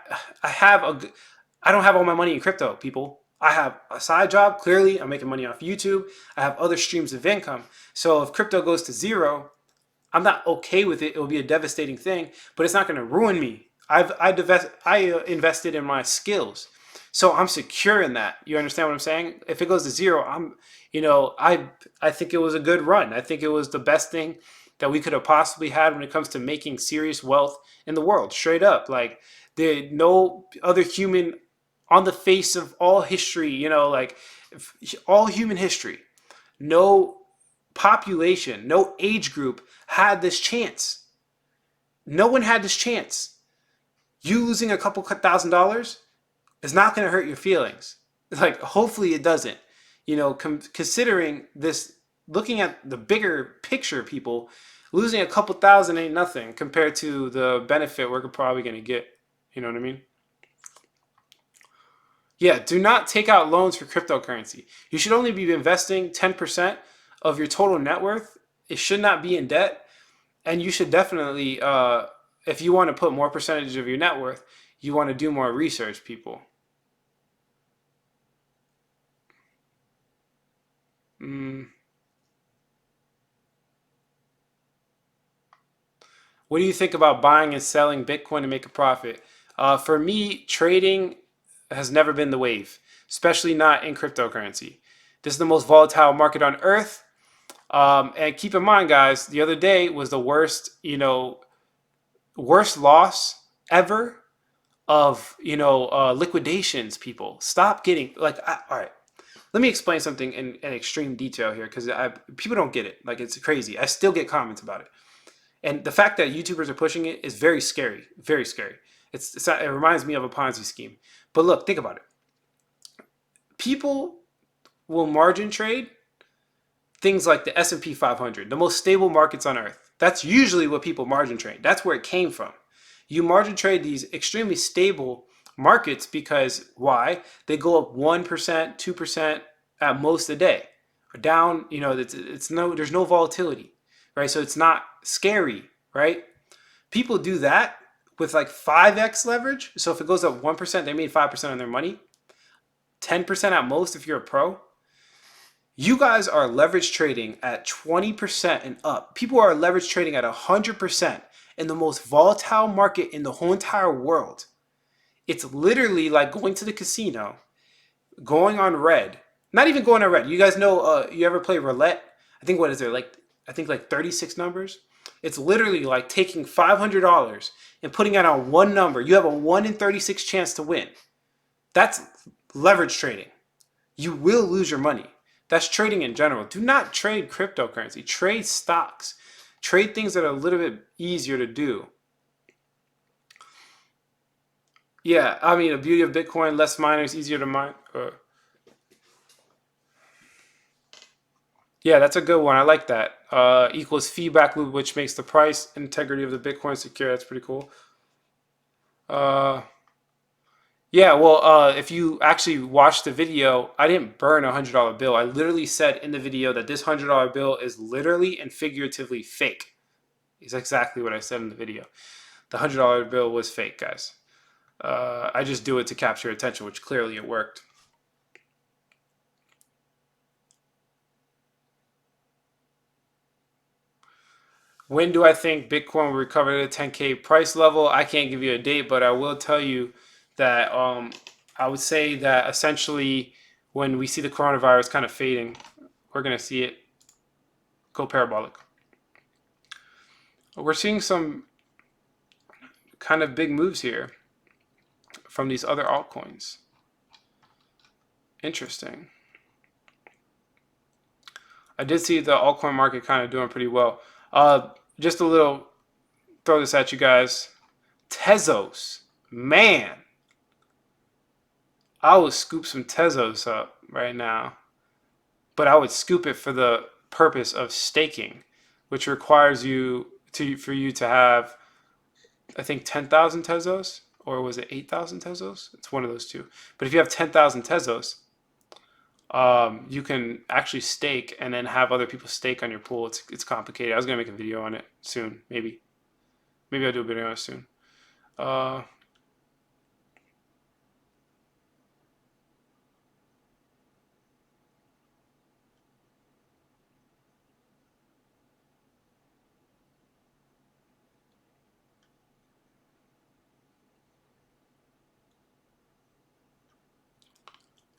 don't have all my money in crypto, people. I have a side job. Clearly, I'm making money off YouTube. I have other streams of income. So if crypto goes to zero, I'm not okay with it. It will be a devastating thing, but it's not going to ruin me. I invested in my skills, so I'm secure in that. You understand what I'm saying? If it goes to zero, I think it was a good run. I think it was the best thing that we could have possibly had when it comes to making serious wealth in the world. Straight up, like no other human on the face of all history, all human history, no population, no age group had this chance. No one had this chance. You losing a couple $1,000 is not going to hurt your feelings. Like, hopefully it doesn't. Considering this, looking at the bigger picture, people, losing a couple thousand ain't nothing compared to the benefit we're probably going to get. You know what I mean? Yeah, do not take out loans for cryptocurrency. You should only be investing 10% of your total net worth. It should not be in debt. And you should definitely, if you want to put more percentage of your net worth, you want to do more research, people. What do you think about buying and selling Bitcoin to make a profit? For me, trading has never been the wave, especially not in cryptocurrency. This is the most volatile market on earth. And keep in mind, guys, the other day was the worst loss ever of, liquidations, people. Stop getting, all right. Let me explain something in extreme detail here because people don't get it. Like, it's crazy. I still get comments about it. And the fact that YouTubers are pushing it is very scary. Very scary. It reminds me of a Ponzi scheme. But look, think about it. People will margin trade things like the S&P 500, the most stable markets on earth. That's usually what people margin trade. That's where it came from. You margin trade these extremely stable markets because why? They go up 1%, 2% at most a day. Or down, there's no volatility, right? So it's not scary, right? People do that with like 5x leverage. So if it goes up 1%, they made 5% on their money. 10% at most if you're a pro. You guys are leverage trading at 20% and up. People are leverage trading at 100% in the most volatile market in the whole entire world. It's literally like going to the casino, going on red. Not even going on red. You guys know, you ever play roulette? I think, what is there? I think like 36 numbers. It's literally like taking $500 and putting it on one number. You have a 1 in 36 chance to win. That's leverage trading. You will lose your money. That's trading in general. Do not trade cryptocurrency. Trade stocks. Trade things that are a little bit easier to do. Yeah, I mean, the beauty of Bitcoin, less miners, easier to mine. Yeah, that's a good one. I like that. Equals feedback loop, which makes the price integrity of the Bitcoin secure. That's pretty cool. Yeah, well, if you actually watch the video, I didn't burn a $100 bill. I literally said in the video that this $100 bill is literally and figuratively fake. It's exactly what I said in the video. The $100 bill was fake, guys. I just do it to capture attention, which clearly it worked. When do I think Bitcoin will recover to the 10K price level? I can't give you a date, but I will tell you that I would say that essentially when we see the coronavirus kind of fading, we're going to see it go parabolic. We're seeing some kind of big moves here from these other altcoins. Interesting. I did see the altcoin market kind of doing pretty well. Just a little, throw this at you guys. Tezos, man. I would scoop some Tezos up right now, but I would scoop it for the purpose of staking, which requires for you to have, I think, 10,000 Tezos, or was it 8,000 Tezos? It's one of those two. But if you have 10,000 Tezos, you can actually stake and then have other people stake on your pool. It's complicated. I was gonna make a video on it soon, maybe I'll do a video on it soon.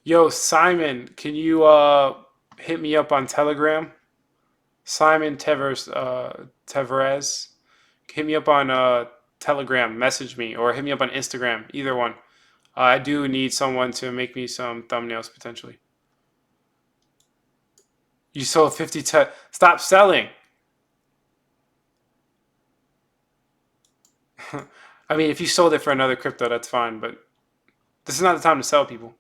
Yo, Simon, can you hit me up on Telegram? Simon Tevez. Hit me up on Telegram, message me, or hit me up on Instagram, either one. I do need someone to make me some thumbnails potentially. You sold 50 Stop selling. I mean, if you sold it for another crypto, that's fine, but this is not the time to sell, people.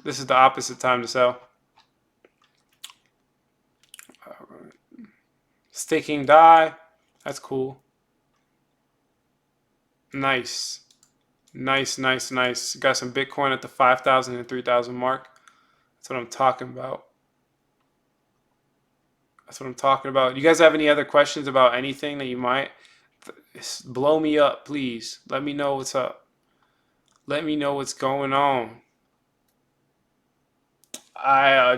This is the opposite time to sell. Staking DAI. That's cool. Nice. Nice. Got some Bitcoin at the 5,000 and 3,000 mark. That's what I'm talking about. You guys have any other questions about anything that you might? Blow me up, please. Let me know what's up. Let me know what's going on.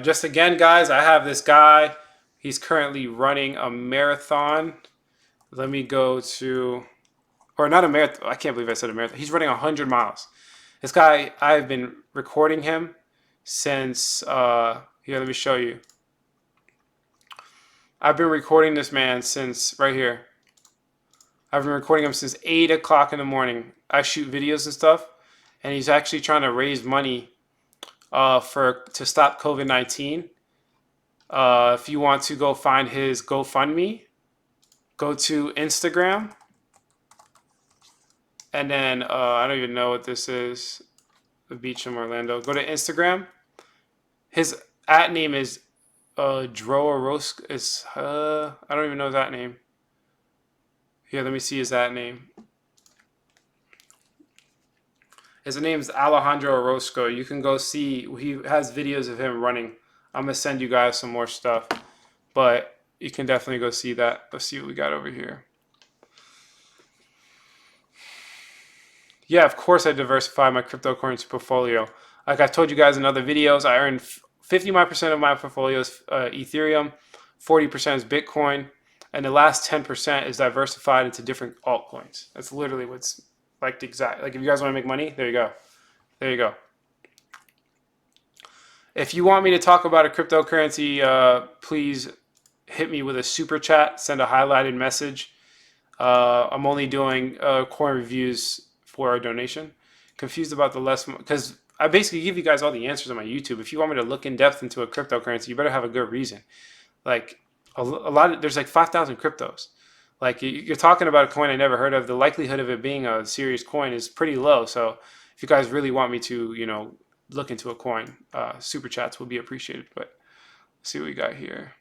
Just again, guys, I have this guy. He's currently running a marathon. Let me go to, or not a marathon. I can't believe I said a marathon. He's running 100 miles. This guy, I've been recording him since, here, let me show you. I've been recording this man since, right here. I've been recording him since 8 o'clock in the morning. I shoot videos and stuff, and he's actually trying to raise money to stop COVID-19. If you want to go find his GoFundMe, go to Instagram, and then I don't even know what this is. Beacham Orlando. Go to Instagram. His at name is Droarosk. Is I don't even know that name. Here, let me see his at name. His name is Alejandro Orozco. You can go see. He has videos of him running. I'm gonna send you guys some more stuff, but you can definitely go see that. Let's see what we got over here. Yeah, of course I diversify my cryptocurrency portfolio. Like I told you guys in other videos, I earned 55% of my portfolio is Ethereum, 40% is Bitcoin, and the last 10% is diversified into different altcoins. That's literally what's like the exact. Like if you guys want to make money, there you go. There you go. If you want me to talk about a cryptocurrency, please hit me with a super chat. Send a highlighted message. I'm only doing coin reviews for a donation. Confused about the less because I basically give you guys all the answers on my YouTube. If you want me to look in depth into a cryptocurrency, you better have a good reason. Like a lot of there's like 5,000 cryptos. Like you're talking about a coin I never heard of. The likelihood of it being a serious coin is pretty low. So if you guys really want me to, look into a coin, super chats will be appreciated. But let's see what we got here.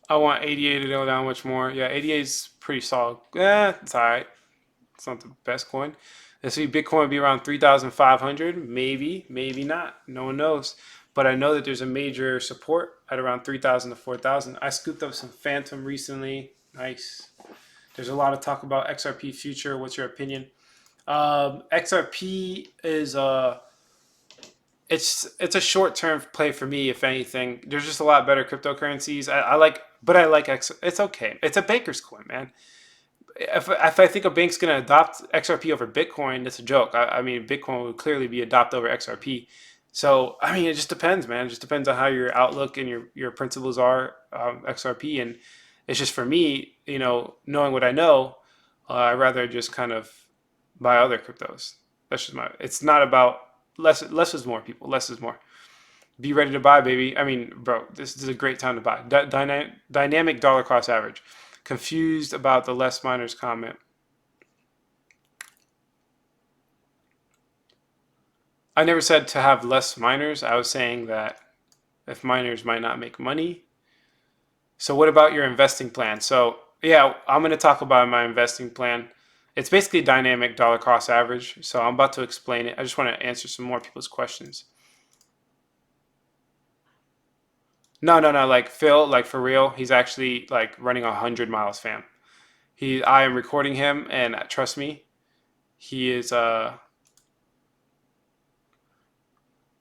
I want 88 to go down much more. Yeah, 88 is pretty solid. It's all right. It's not the best coin. Let's see, Bitcoin would be around 3,500. Maybe, maybe not. No one knows. But I know that there's a major support at around 3,000 to 4,000. I scooped up some Phantom recently. Nice. There's a lot of talk about XRP future. What's your opinion? XRP is it's a short term play for me. If anything, there's just a lot better cryptocurrencies. I like, but I like X. It's okay. It's a banker's coin, man. If I think a bank's gonna adopt XRP over Bitcoin, that's a joke. I mean, Bitcoin would clearly be adopted over XRP. So I mean, it just depends, man. It just depends on how your outlook and your principles are, XRP, and it's just for me, knowing what I know, I'd rather just kind of buy other cryptos. That's just my. It's not about less. Less is more, people. Less is more. Be ready to buy, baby. I mean, bro, this is a great time to buy. Dynamic dollar cost average. Confused about the less miners comment. I never said to have less miners. I was saying that if miners might not make money. So what about your investing plan? So yeah, I'm going to talk about my investing plan. It's basically dynamic dollar cost average. So I'm about to explain it. I just want to answer some more people's questions. No. Like Phil, like for real, he's actually like running 100 miles, fam. I am recording him, and trust me, he is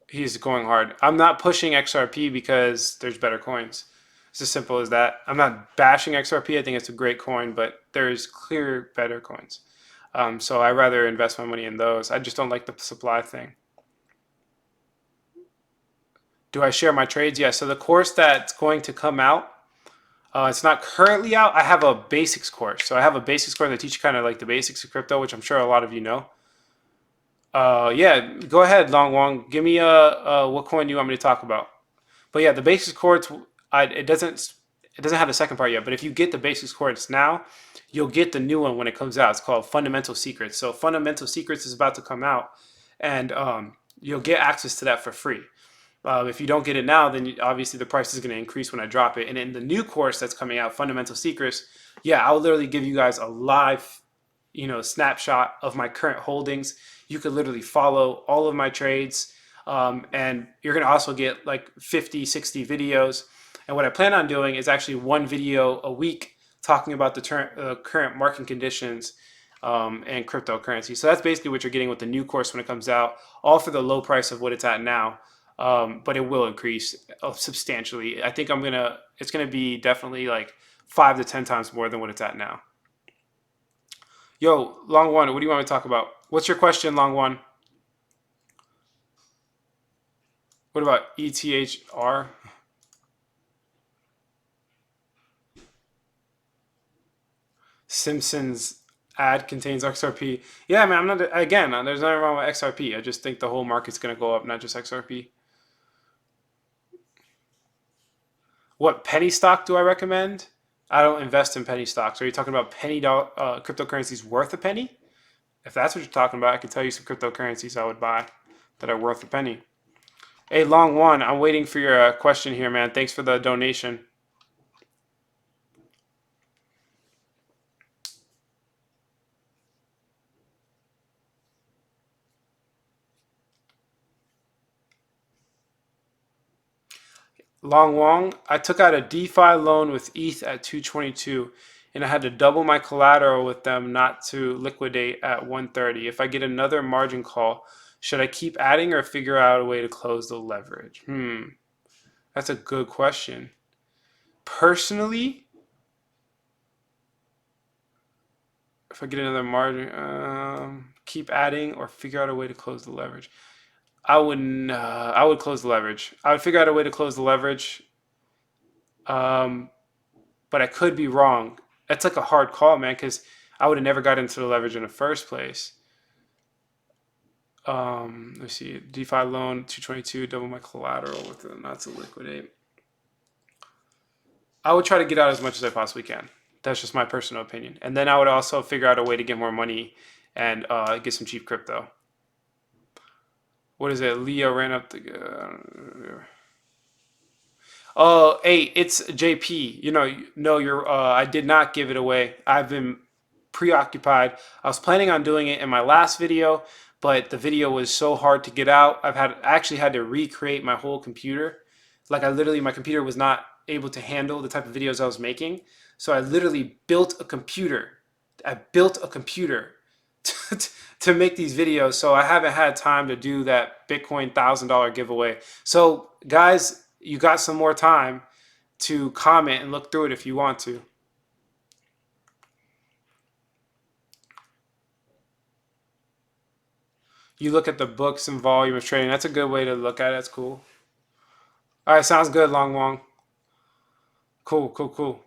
he's going hard. I'm not pushing XRP because there's better coins. It's as simple as that. I'm not bashing XRP. I think it's a great coin, but there's clear better coins. So I rather invest my money in those. I just don't like the supply thing. Do I share my trades? Yeah. So the course that's going to come out, it's not currently out. I have a basics course. So I have a basics course that teach kind of like the basics of crypto, which I'm sure a lot of you know. Yeah, go ahead, Long Wong. Give me what coin do you want me to talk about? But yeah, the basics course, it doesn't have the second part yet. But if you get the basics course now, you'll get the new one when it comes out. It's called Fundamental Secrets. So Fundamental Secrets is about to come out, and you'll get access to that for free. If you don't get it now, then obviously the price is going to increase when I drop it. And in the new course that's coming out, Fundamental Secrets, yeah, I'll literally give you guys a live, snapshot of my current holdings. You could literally follow all of my trades, and you're going to also get like 50, 60 videos. And what I plan on doing is actually one video a week talking about the current market conditions and cryptocurrency. So that's basically what you're getting with the new course when it comes out, all for the low price of what it's at now. But it will increase substantially. I think it's gonna be definitely like 5 to 10 times more than what it's at now. Yo, Long One, what do you want me to talk about? What's your question, Long One? What about ETHR? Simpsons ad contains XRP. Yeah, man, there's nothing wrong with XRP. I just think the whole market's gonna go up, not just XRP. What penny stock do I recommend? I don't invest in penny stocks. Are you talking about cryptocurrencies worth a penny? If that's what you're talking about, I can tell you some cryptocurrencies I would buy that are worth a penny. Hey, Long One, I'm waiting for your question here, man. Thanks for the donation. Long Wong, I took out a DeFi loan with ETH at 222, and I had to double my collateral with them not to liquidate at 130. If I get another margin call, should I keep adding or figure out a way to close the leverage? That's a good question. Personally, if I get another margin, keep adding or figure out a way to close the leverage. I would close the leverage. I would figure out a way to close the leverage. Um, but I could be wrong. That's like a hard call, man, because I would have never got into the leverage in the first place. Let's see, DeFi loan 222, double my collateral with it, not to liquidate. I would try to get out as much as I possibly can. That's just my personal opinion. And then I would also figure out a way to get more money and get some cheap crypto. What is it? Leo ran up the. Oh, hey, it's JP. No, you're. I did not give it away. I've been preoccupied. I was planning on doing it in my last video, but the video was so hard to get out. I actually had to recreate my whole computer. Like my computer was not able to handle the type of videos I was making. So I literally built a computer. I built a computer to make these videos. So I haven't had time to do that Bitcoin $1,000 giveaway. So guys, you got some more time to comment and look through it if you want to. You look at the books and volume of trading. That's a good way to look at it. That's cool. All right, sounds good, Long Wong. Cool, cool, cool.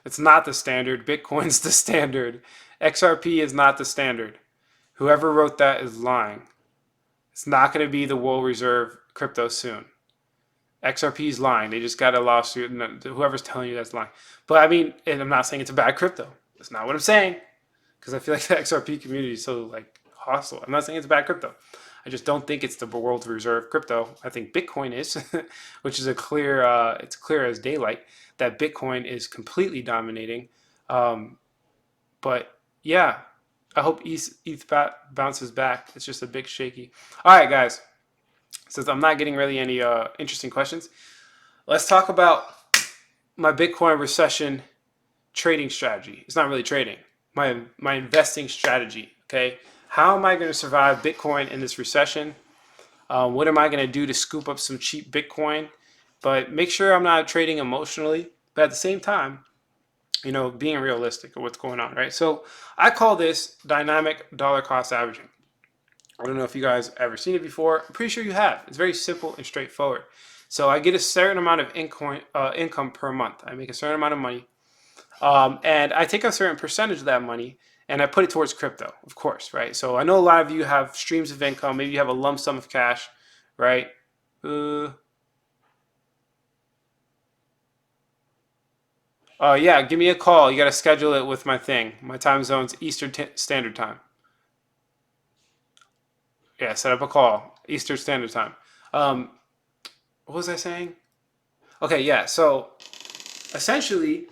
It's not the standard. Bitcoin's the standard. XRP is not the standard. Whoever wrote that is lying. It's not going to be the world reserve crypto soon. XRP is lying. They just got a lawsuit, and whoever's telling you that's lying. But I mean, and I'm not saying it's a bad crypto. That's not what I'm saying, because I feel like the XRP community is so like hostile. I'm not saying it's a bad crypto. I just don't think it's the world's reserve crypto. I think Bitcoin is, which is it's clear as daylight that Bitcoin is completely dominating. But yeah, I hope ETH bounces back. It's just a big shaky. All right, guys. Since I'm not getting really any interesting questions, let's talk about my Bitcoin recession trading strategy. It's not really trading. My investing strategy. Okay, how am I going to survive Bitcoin in this recession? What am I going to do to scoop up some cheap Bitcoin? But make sure I'm not trading emotionally, but at the same time, being realistic of what's going on, right? So I call this dynamic dollar cost averaging. I don't know if you guys ever seen it before. I'm pretty sure you have. It's very simple and straightforward. So I get a certain amount of income per month. I make a certain amount of money. And I take a certain percentage of that money and I put it towards crypto, of course, right? So I know a lot of you have streams of income. Maybe you have a lump sum of cash, right? Yeah, give me a call. You got to schedule it with my thing. My time zone's Eastern Standard Time. Yeah, set up a call. Eastern Standard Time. What was I saying? Okay, yeah. So essentially,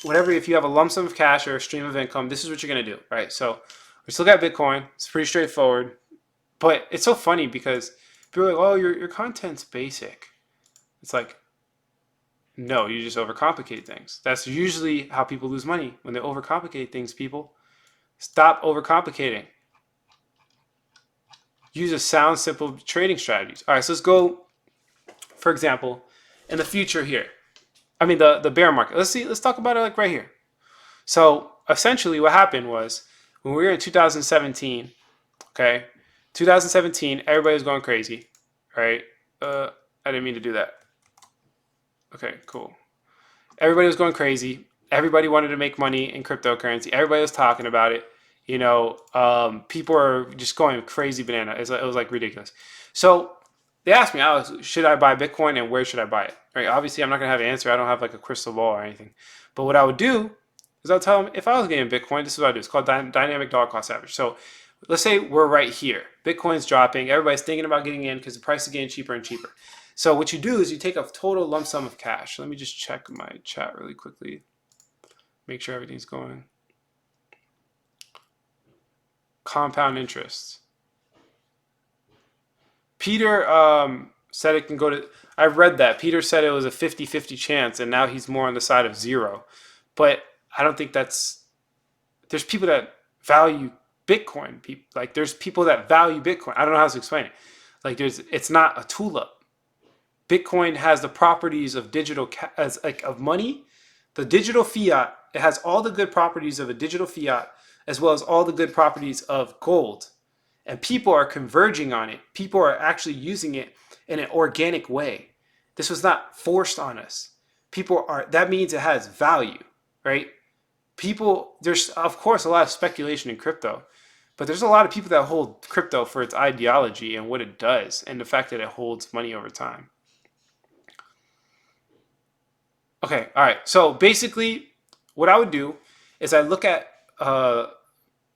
if you have a lump sum of cash or a stream of income, this is what you're gonna do, right? So we still got Bitcoin. It's pretty straightforward, but it's so funny because people are like, "Oh, your content's basic." It's like, no, you just overcomplicate things. That's usually how people lose money when they overcomplicate things. People, stop overcomplicating. Use a sound, simple trading strategies. All right, so let's go. For example, in the future here, I mean the bear market. Let's talk about it like right here. So essentially what happened was when we were in 2017, okay, 2017, everybody was going crazy, right? I didn't mean to do that. Okay, cool. Everybody was going crazy. Everybody wanted to make money in cryptocurrency. Everybody was talking about it. People are just going crazy banana. It was like ridiculous. So they asked me, Alex, should I buy Bitcoin and where should I buy it? Right? Obviously, I'm not gonna have an answer. I don't have like a crystal ball or anything. But what I would do is I'll tell them if I was getting Bitcoin, this is what I do. It's called dynamic dollar cost average. So let's say we're right here. Bitcoin's dropping. Everybody's thinking about getting in because the price is getting cheaper and cheaper. So what you do is you take a total lump sum of cash. Let me just check my chat really quickly. Make sure everything's going. Compound interest. Peter said it can go to, I read that. Peter said it was a 50-50 chance, and now he's more on the side of 0. But I don't think there's people that value Bitcoin. There's people that value Bitcoin. I don't know how to explain it. It's not a tulip. Bitcoin has the properties of of money. The digital fiat, it has all the good properties of a digital fiat, as well as all the good properties of gold. And people are converging on it. People are actually using it in an organic way. This was not forced on us. That means it has value, right? There's of course a lot of speculation in crypto, but there's a lot of people that hold crypto for its ideology and what it does and the fact that it holds money over time. Okay, all right. So basically, what I would do is I look at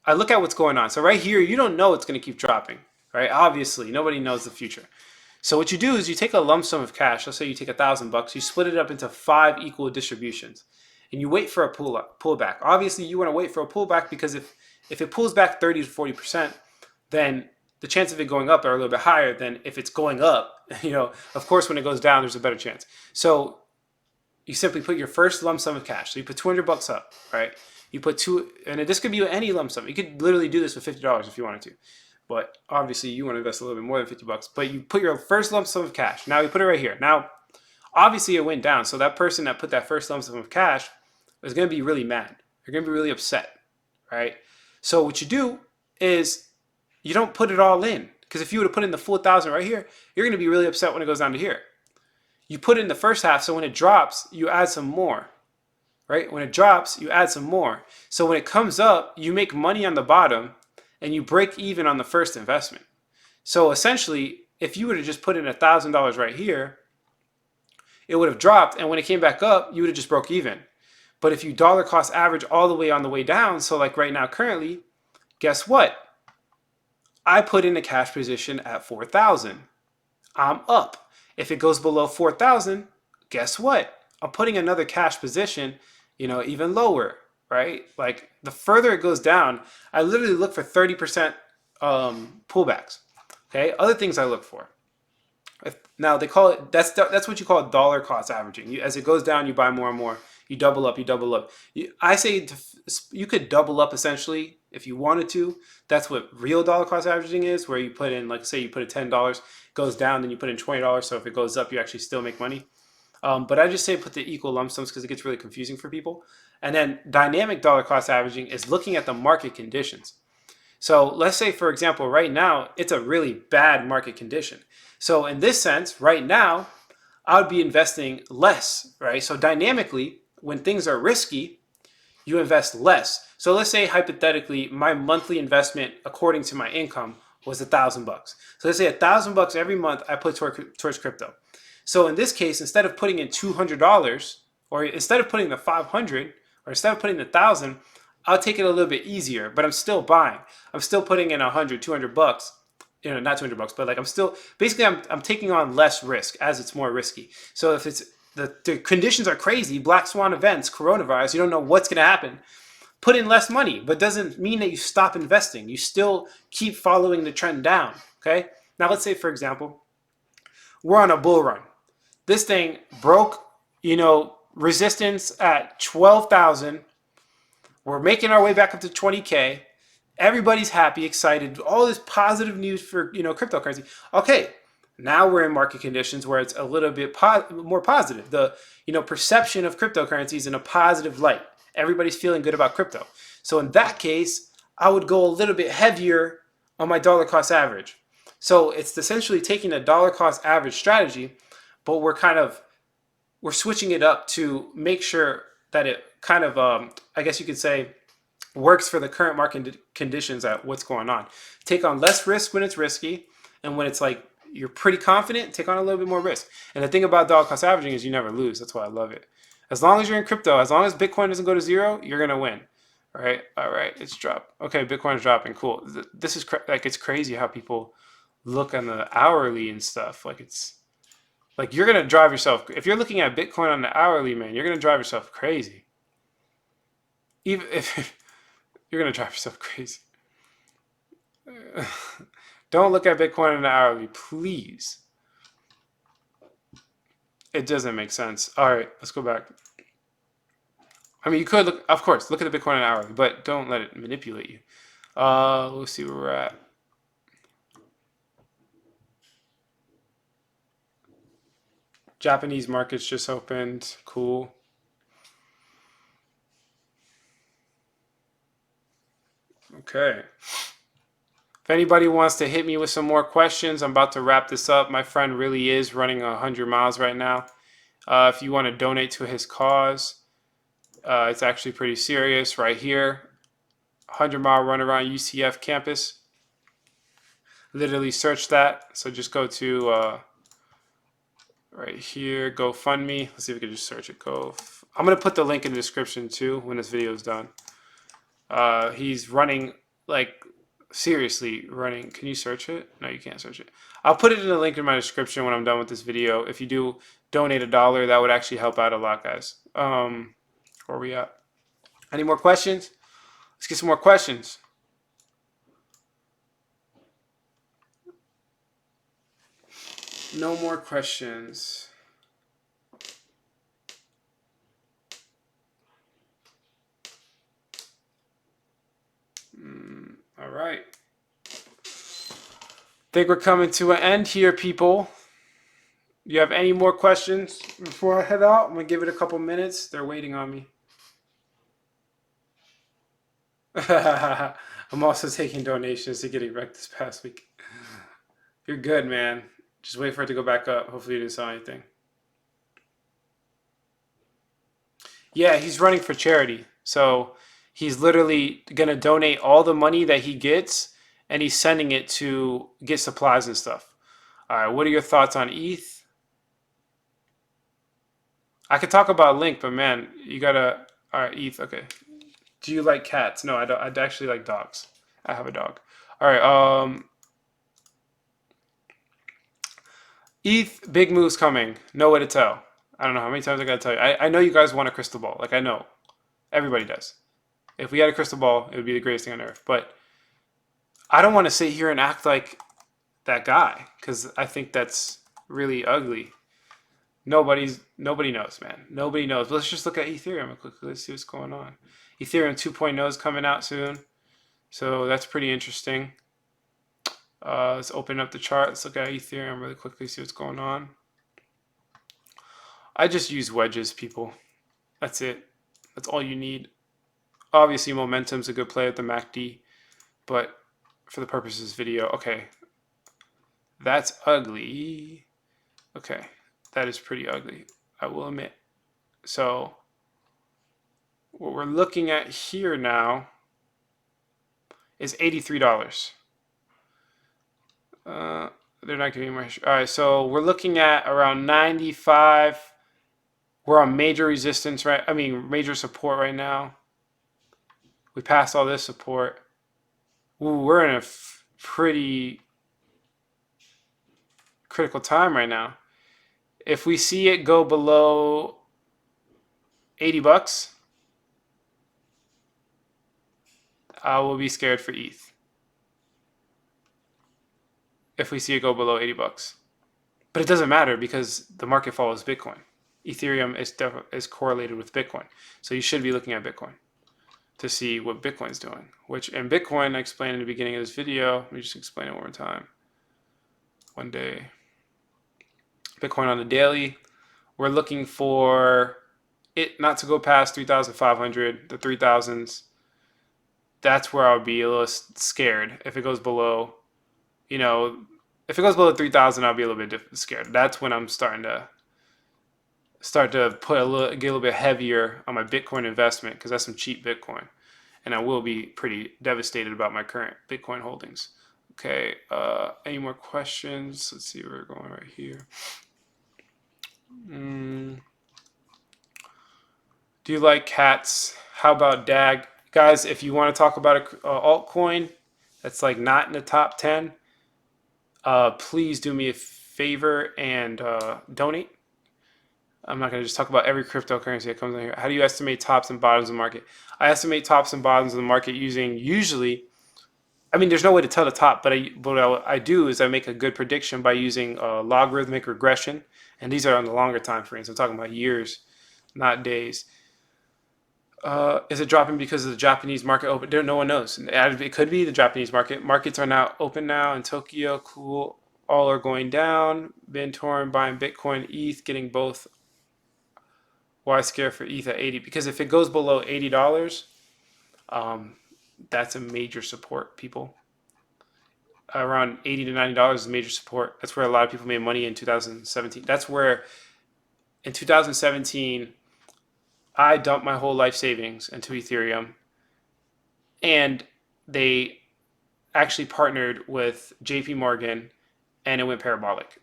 what's going on. So right here, you don't know it's going to keep dropping, right? Obviously, nobody knows the future. So what you do is you take a lump sum of cash. Let's say you take $1,000. You split it up into 5 equal distributions, and you wait for a pullback. Obviously, you want to wait for a pullback because if it pulls back 30 to 40%, then the chance of it going up are a little bit higher than if it's going up. Of course, when it goes down, there's a better chance. So you simply put your first lump sum of cash. So you put $200 up, right? You put and this could be any lump sum. You could literally do this with $50 if you wanted to. But obviously you want to invest a little bit more than $50. But you put your first lump sum of cash. Now you put it right here. Now, obviously it went down. So that person that put that first lump sum of cash is going to be really mad. They're going to be really upset, right? So what you do is you don't put it all in. Because if you would have put in the full 1,000 right here, you're going to be really upset when it goes down to here. You put in the first half, so when it drops, you add some more, right? When it drops, you add some more. So when it comes up, you make money on the bottom, and you break even on the first investment. So essentially, if you would have just put in $1,000 right here, it would have dropped, and when it came back up, you would have just broke even. But if you dollar cost average all the way on the way down, so like right now currently, guess what? I put in a cash position at 4,000. I'm up. If it goes below 4,000, guess what? I'm putting another cash position, even lower, right? Like the further it goes down, I literally look for 30% pullbacks. Okay. Other things I look for. Now they call it, that's what you call dollar cost averaging. As it goes down, you buy more and more. You double up, I say you could double up essentially if you wanted to. That's what real dollar cost averaging is, where you put in, like say you put in $10, goes down, then you put in $20. So if it goes up, you actually still make money. But I just say put the equal lump sums because it gets really confusing for people. And then dynamic dollar cost averaging is looking at the market conditions. So let's say, for example, right now, it's a really bad market condition. So in this sense, right now, I would be investing less, right? So dynamically, when things are risky, you invest less. So let's say hypothetically, my monthly investment according to my income was $1,000. So let's say $1,000 every month I put towards crypto. So in this case, instead of putting in $200, or instead of putting the 500, or instead of putting the 1,000, I'll take it a little bit easier, but I'm still buying. I'm still putting in $100, $200. Not $200, but like I'm taking on less risk as it's more risky. So if it's the conditions are crazy, black swan events, coronavirus, you don't know what's going to happen, put in less money, but doesn't mean that you stop investing. You still keep following the trend down, okay? Now let's say, for example, we're on a bull run. This thing broke, resistance at 12,000. We're making our way back up to 20K. Everybody's happy, excited, all this positive news for, cryptocurrency. Okay, now we're in market conditions where it's a little bit more positive. The, perception of cryptocurrency is in a positive light. Everybody's feeling good about crypto. So in that case, I would go a little bit heavier on my dollar cost average. So it's essentially taking a dollar cost average strategy, but we're switching it up to make sure that it kind of, I guess you could say, works for the current market conditions at what's going on. Take on less risk when it's risky, and when it's like you're pretty confident, take on a little bit more risk. And the thing about dollar cost averaging is you never lose. That's why I love it. As long as you're in crypto, as long as Bitcoin doesn't go to zero, you're gonna win. All right, it's dropped. Okay, Bitcoin's dropping. Cool. This is like it's crazy how people look on the hourly and stuff. Like it's like you're gonna drive yourself. If you're looking at Bitcoin on the hourly, man, you're gonna drive yourself crazy. Even if you're gonna drive yourself crazy. Don't look at Bitcoin on the hourly, please. It doesn't make sense. All right, let's go back. I mean, you could look, of course, look at the Bitcoin on the hourly, but don't let it manipulate you. Let's see where we're at. Japanese markets just opened. Cool. Okay. If anybody wants to hit me with some more questions, I'm about to wrap this up. My friend really is running 100 miles right now. If you want to donate to his cause, it's actually pretty serious right here. 100-mile run around UCF campus. Literally search that. So just go to right here, GoFundMe. Let's see if we can just search it. I'm going to put the link in the description too when this video is done. He's running, like, seriously running. Can you search it? No, you can't search it. I'll put it in the link in my description when I'm done with this video. If you do donate $1, that would actually help out a lot, guys. Where are we at? Any more questions? Let's get some more questions. No more questions. All right. Think we're coming to an end here, people. Do you have any more questions before I head out? I'm going to give it a couple minutes. They're waiting on me. I'm also taking donations to getting wrecked this past week. You're good, man. Just wait for it to go back up. Hopefully you didn't saw anything. Yeah, he's running for charity. So he's literally going to donate all the money that he gets, and he's sending it to get supplies and stuff. All right, what are your thoughts on ETH? I could talk about Link, but man, you gotta. All right, ETH. Okay. Do you like cats? No, I don't. I actually like dogs. I have a dog. All right. ETH, big moves coming. No way to tell. I don't know how many times I gotta tell you. I know you guys want a crystal ball. Like I know, everybody does. If we had a crystal ball, it would be the greatest thing on earth. But I don't want to sit here and act like that guy because I think that's really ugly. Nobody knows, man. Nobody knows. But let's just look at Ethereum quickly. Let's see what's going on. Ethereum 2.0 is coming out soon, so that's pretty interesting. Let's open up the chart. Let's look at Ethereum really quickly, see what's going on. I just use wedges, people. That's it. That's all you need. Obviously, momentum's a good play at the MACD, but for the purposes of this video, okay. That's ugly. Okay, that is pretty ugly, I will admit. So what we're looking at here now is $83. They're not giving me my. All right, so we're looking at around 95. We're on major resistance, right? I mean, major support right now. We passed all this support. Ooh, we're in a pretty critical time right now. If we see it go below $80, I will be scared for ETH. If we see it go below $80. But it doesn't matter because the market follows Bitcoin. Ethereum is correlated with Bitcoin. So you should be looking at Bitcoin to see what Bitcoin's doing. And Bitcoin, I explained in the beginning of this video. Let me just explain it one more time. One day. Bitcoin on the daily. We're looking for it not to go past 3,500, the 3,000s. That's where I'll be a little scared. If it goes below, if it goes below 3,000, I'll be a little bit scared. That's when I'm starting to put get a little bit heavier on my Bitcoin investment because that's some cheap Bitcoin. and I will be pretty devastated about my current Bitcoin holdings. Okay, any more questions? Let's see where we're going right here. Do you like cats? How about DAG? Guys, if you want to talk about a altcoin that's like not in the top 10, please do me a favor and donate. I'm not going to just talk about every cryptocurrency that comes in here. How do you estimate tops and bottoms of the market? I estimate tops and bottoms of the market using usually, I mean, there's no way to tell the top, but what I do is I make a good prediction by using logarithmic regression. And these are on the longer time frames. I'm talking about years, not days. Is it dropping because of the Japanese market open? There, no one knows. It could be the Japanese market. Markets are now open now in Tokyo. Cool. All are going down. BitTorrent buying Bitcoin, ETH, getting both. Why scare for ETH at 80? Because if it goes below $80, that's a major support, people. Around $80 to $90 is major support. That's where a lot of people made money in 2017. That's where in 2017 I dumped my whole life savings into Ethereum, and they actually partnered with JP Morgan, and it went parabolic.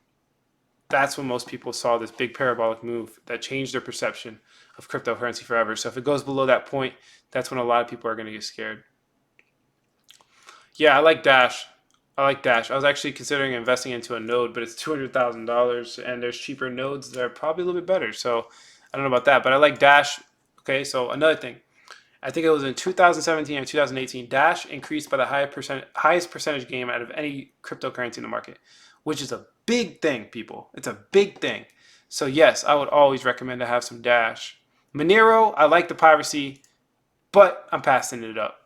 That's when most people saw this big parabolic move that changed their perception of cryptocurrency forever. So if it goes below that point, that's when a lot of people are going to get scared. Yeah, I like Dash. I like Dash. I was actually considering investing into a node, but it's $200,000, and there's cheaper nodes that are probably a little bit better. So I don't know about that, but I like Dash. Okay, so another thing. I think it was in 2017 or 2018, Dash increased by the highest percentage gain out of any cryptocurrency in the market, which is a big thing, people. It's a big thing. So yes, I would always recommend to have some Dash. Monero, I like the piracy, but I'm passing it up.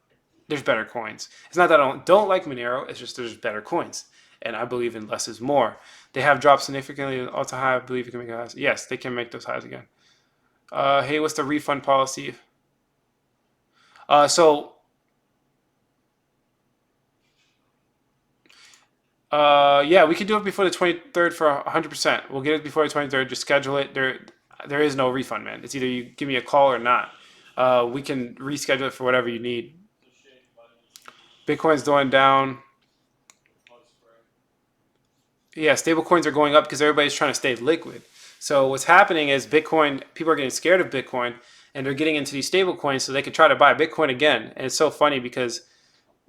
There's better coins. It's not that I don't like Monero, it's just there's better coins. And I believe in less is more. They have dropped significantly ultra high. I believe you can make highs. Yes, they can make those highs again. Hey, what's the refund policy? Yeah, we can do it before the 23rd for 100%. We'll get it before the 23rd. Just schedule it. There is no refund, man. It's either you give me a call or not. We can reschedule it for whatever you need. Bitcoin's going down. Yeah, stable coins are going up because everybody's trying to stay liquid. So what's happening is Bitcoin, people are getting scared of Bitcoin, and they're getting into these stable coins so they can try to buy Bitcoin again. And it's so funny because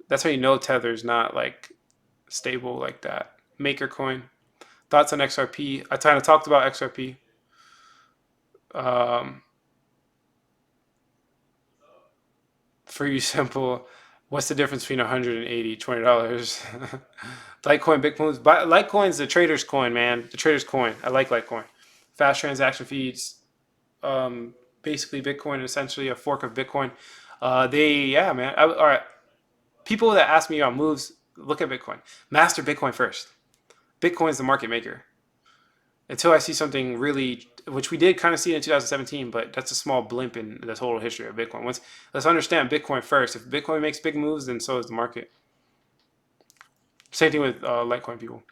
that's how you know Tether's not like stable like that. Maker coin. Thoughts on XRP? I kind of talked about XRP. For you, simple. What's the difference between 180 $20? Litecoin, big moves. Litecoin's the trader's coin, man. The trader's coin. I like Litecoin. Fast transaction feeds. Basically, Bitcoin, essentially a fork of Bitcoin. Yeah, man. All right. People that ask me about moves, look at Bitcoin. Master Bitcoin first. Bitcoin's the market maker. Until I see something really, which we did kind of see in 2017, but that's a small blimp in the total history of Bitcoin. Let's understand Bitcoin first. If Bitcoin makes big moves, then so is the market. Same thing with Litecoin, people.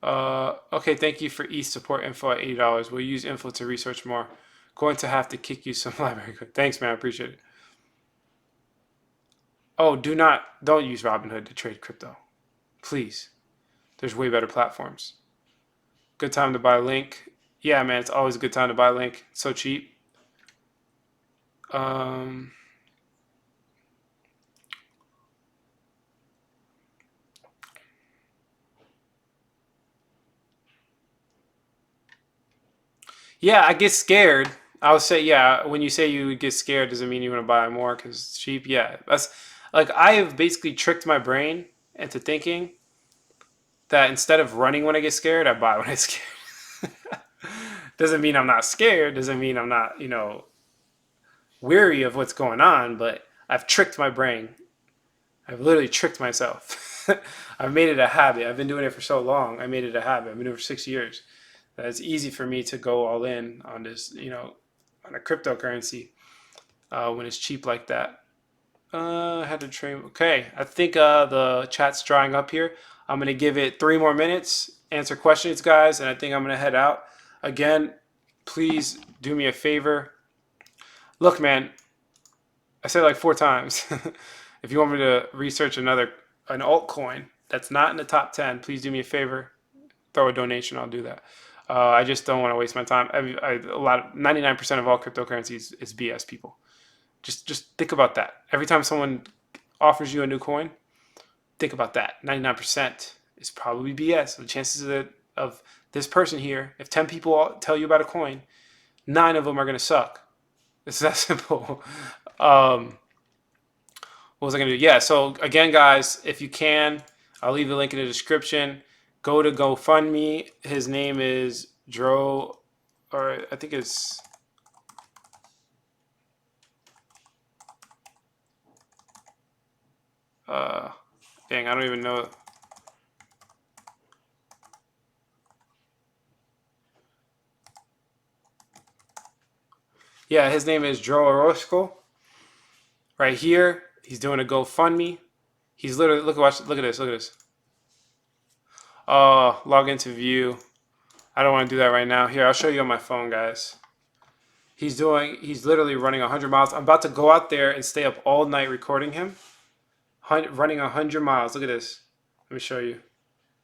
Okay, thank you for ETH support info at $80. We'll use info to research more. Going to have to kick you some library code. Thanks, man. I appreciate it. Oh, don't use Robinhood to trade crypto. Please. There's way better platforms. Good time to buy Link. Yeah, man, it's always a good time to buy Link. It's so cheap. Yeah, I get scared. I would say, yeah, when you say you get scared, does it mean you want to buy more because it's cheap? Yeah, that's like I have basically tricked my brain into thinking that instead of running when I get scared, I buy when I get scared. Doesn't mean I'm not scared. Doesn't mean I'm not, weary of what's going on. But I've tricked my brain. I've literally tricked myself. I've made it a habit. I've been doing it for so long. I made it a habit. I've been doing it for 6 years. That it's easy for me to go all in on this, on a cryptocurrency when it's cheap like that. I had to train. Okay, I think the chat's drying up here. I'm going to give it 3 more minutes, answer questions, guys, and I think I'm going to head out. Again, please do me a favor. Look, man, I said it like 4 times. If you want me to research an altcoin that's not in the top 10, please do me a favor. Throw a donation. I'll do that. I just don't want to waste my time. 99% of all cryptocurrencies is BS, people. Just think about that. Every time someone offers you a new coin, think about that. 99% is probably BS. The chances of this person here, if 10 people tell you about a coin, 9 of them are going to suck. It's that simple. What was I going to do? Yeah, so again, guys, if you can, I'll leave the link in the description. Go to GoFundMe. His name is Dro, or I think it's... dang, I don't even know. Yeah, his name is Dro Orozco. Right here, he's doing a GoFundMe. He's literally look at this. Log into view. I don't want to do that right now. Here, I'll show you on my phone, guys. He's literally running 100 miles. I'm about to go out there and stay up all night recording him. Running 100 miles. Look at this. Let me show you.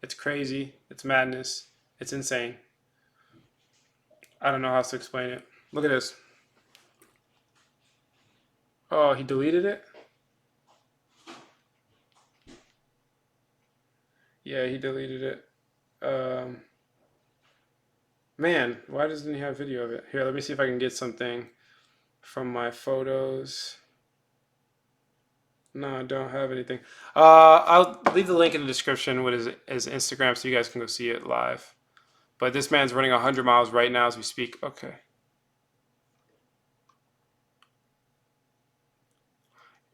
It's crazy. It's madness. It's insane. I don't know how else to explain it. Look at this. Oh, he deleted it? Yeah, he deleted it. Man, why doesn't he have video of it? Here, let me see if I can get something from my photos. No, I don't have anything. I'll leave the link in the description with his Instagram so you guys can go see it live. But this man's running 100 miles right now as we speak. Okay.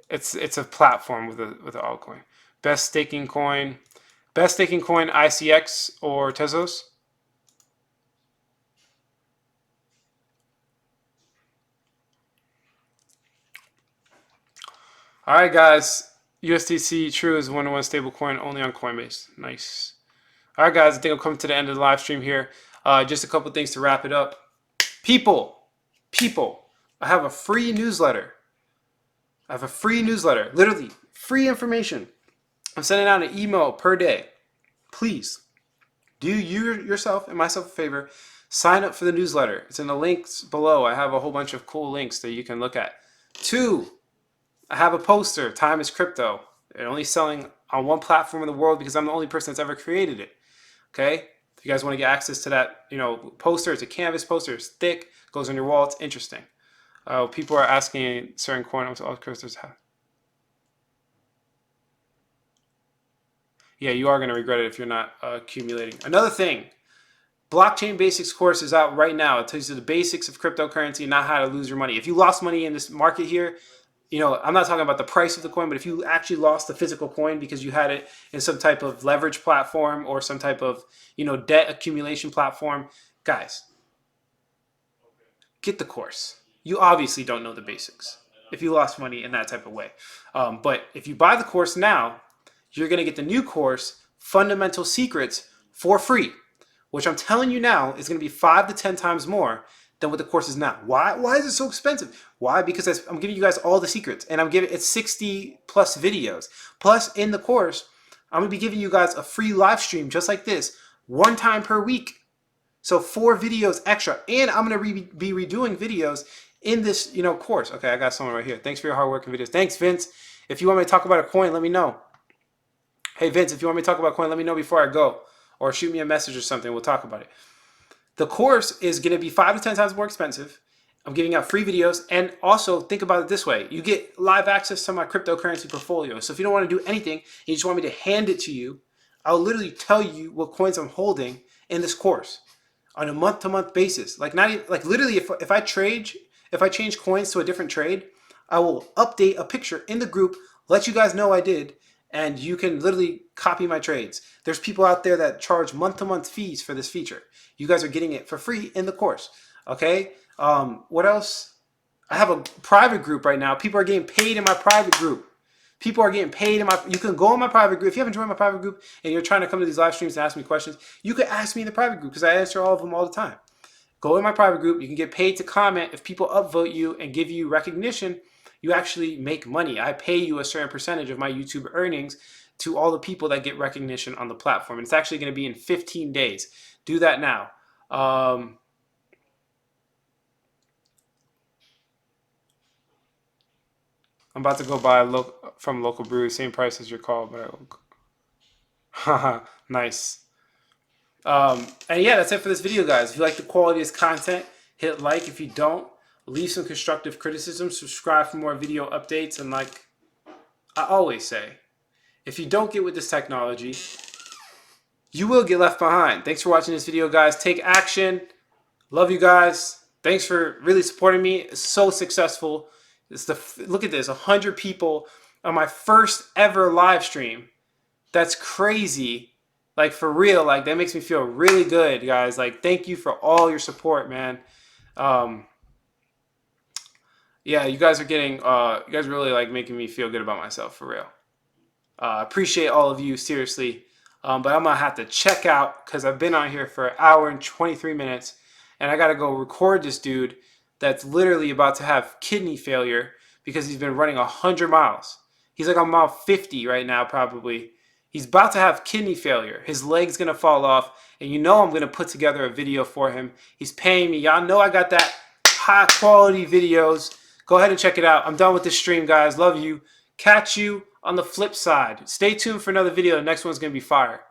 It's a platform with an altcoin. Best staking coin ICX or Tezos. All right, guys. USDC True is 1-to-1 stablecoin only on Coinbase. Nice. All right, guys. I think I'm coming to the end of the live stream here. Just a couple things to wrap it up. People, I have a free newsletter. Literally free information. I'm sending out an email per day. Please do yourself and myself a favor. Sign up for the newsletter. It's in the links below. I have a whole bunch of cool links that you can look at. 2, I have a poster. Time is crypto. They're only selling on one platform in the world because I'm the only person that's ever created it. Okay? If you guys want to get access to that, poster, it's a canvas poster. It's thick. Goes on your wall. It's interesting. People are asking certain coins. All crystals have. Yeah, you are going to regret it if you're not accumulating. Another thing, Blockchain Basics course is out right now. It tells you the basics of cryptocurrency and not how to lose your money. If you lost money in this market here, I'm not talking about the price of the coin, but if you actually lost the physical coin because you had it in some type of leverage platform or some type of, debt accumulation platform, guys, get the course. You obviously don't know the basics if you lost money in that type of way. But if you buy the course now, you're going to get the new course, Fundamental Secrets, for free, which I'm telling you now is going to be 5 to 10 times more than what the course is now. Why is it so expensive? Why? Because I'm giving you guys all the secrets, and it's 60 plus videos. Plus, in the course, I'm going to be giving you guys a free live stream just like this, 1 time per week. So 4 videos extra, and I'm going to be redoing videos in this, course. Okay, I got someone right here. Thanks for your hard work and videos. Thanks, Vince. If you want me to talk about a coin, let me know. Hey, Vince, if you want me to talk about a coin, let me know before I go. Or shoot me a message or something. We'll talk about it. The course is going to be 5 to 10 times more expensive. I'm giving out free videos. And also, think about it this way. You get live access to my cryptocurrency portfolio. So if you don't want to do anything, and you just want me to hand it to you, I'll literally tell you what coins I'm holding in this course on a month-to-month basis. Literally, if I change coins to a different trade, I will update a picture in the group, let you guys know I did, and you can literally copy my trades. There's people out there that charge month-to-month fees for this feature. You guys are getting it for free in the course. Okay? What else? I have a private group right now. People are getting paid in my private group. People are getting paid in you can go in my private group. If you haven't joined my private group and you're trying to come to these live streams and ask me questions, you can ask me in the private group because I answer all of them all the time. Go in my private group. You can get paid to comment. If people upvote you and give you recognition, you actually make money. I pay you a certain percentage of my YouTube earnings to all the people that get recognition on the platform. And it's actually going to be in 15 days. Do that now. I'm about to go buy from local brewery, same price as your call, but I will. Haha, nice. And yeah, that's it for this video, guys. If you like the quality of this content, hit like. If you don't, leave some constructive criticism. Subscribe for more video updates. And like I always say, if you don't get with this technology, you will get left behind. Thanks for watching this video, guys. Take action. Love you guys. Thanks for really supporting me. It's so successful. Look at this, 100 people on my first ever live stream. That's crazy. Like, for real, like, that makes me feel really good, guys. Like, thank you for all your support, man. Yeah, you guys are getting, you guys are really, like, making me feel good about myself, for real. Appreciate all of you, seriously. But I'm going to have to check out because I've been on here for an hour and 23 minutes. And I got to go record this dude that's literally about to have kidney failure because he's been running 100 miles. He's like on mile 50 right now, probably. He's about to have kidney failure. His leg's going to fall off. And you know I'm going to put together a video for him. He's paying me. Y'all know I got that high quality videos. Go ahead and check it out. I'm done with this stream, guys. Love you. Catch you on the flip side. Stay tuned for another video. The next one's going to be fire.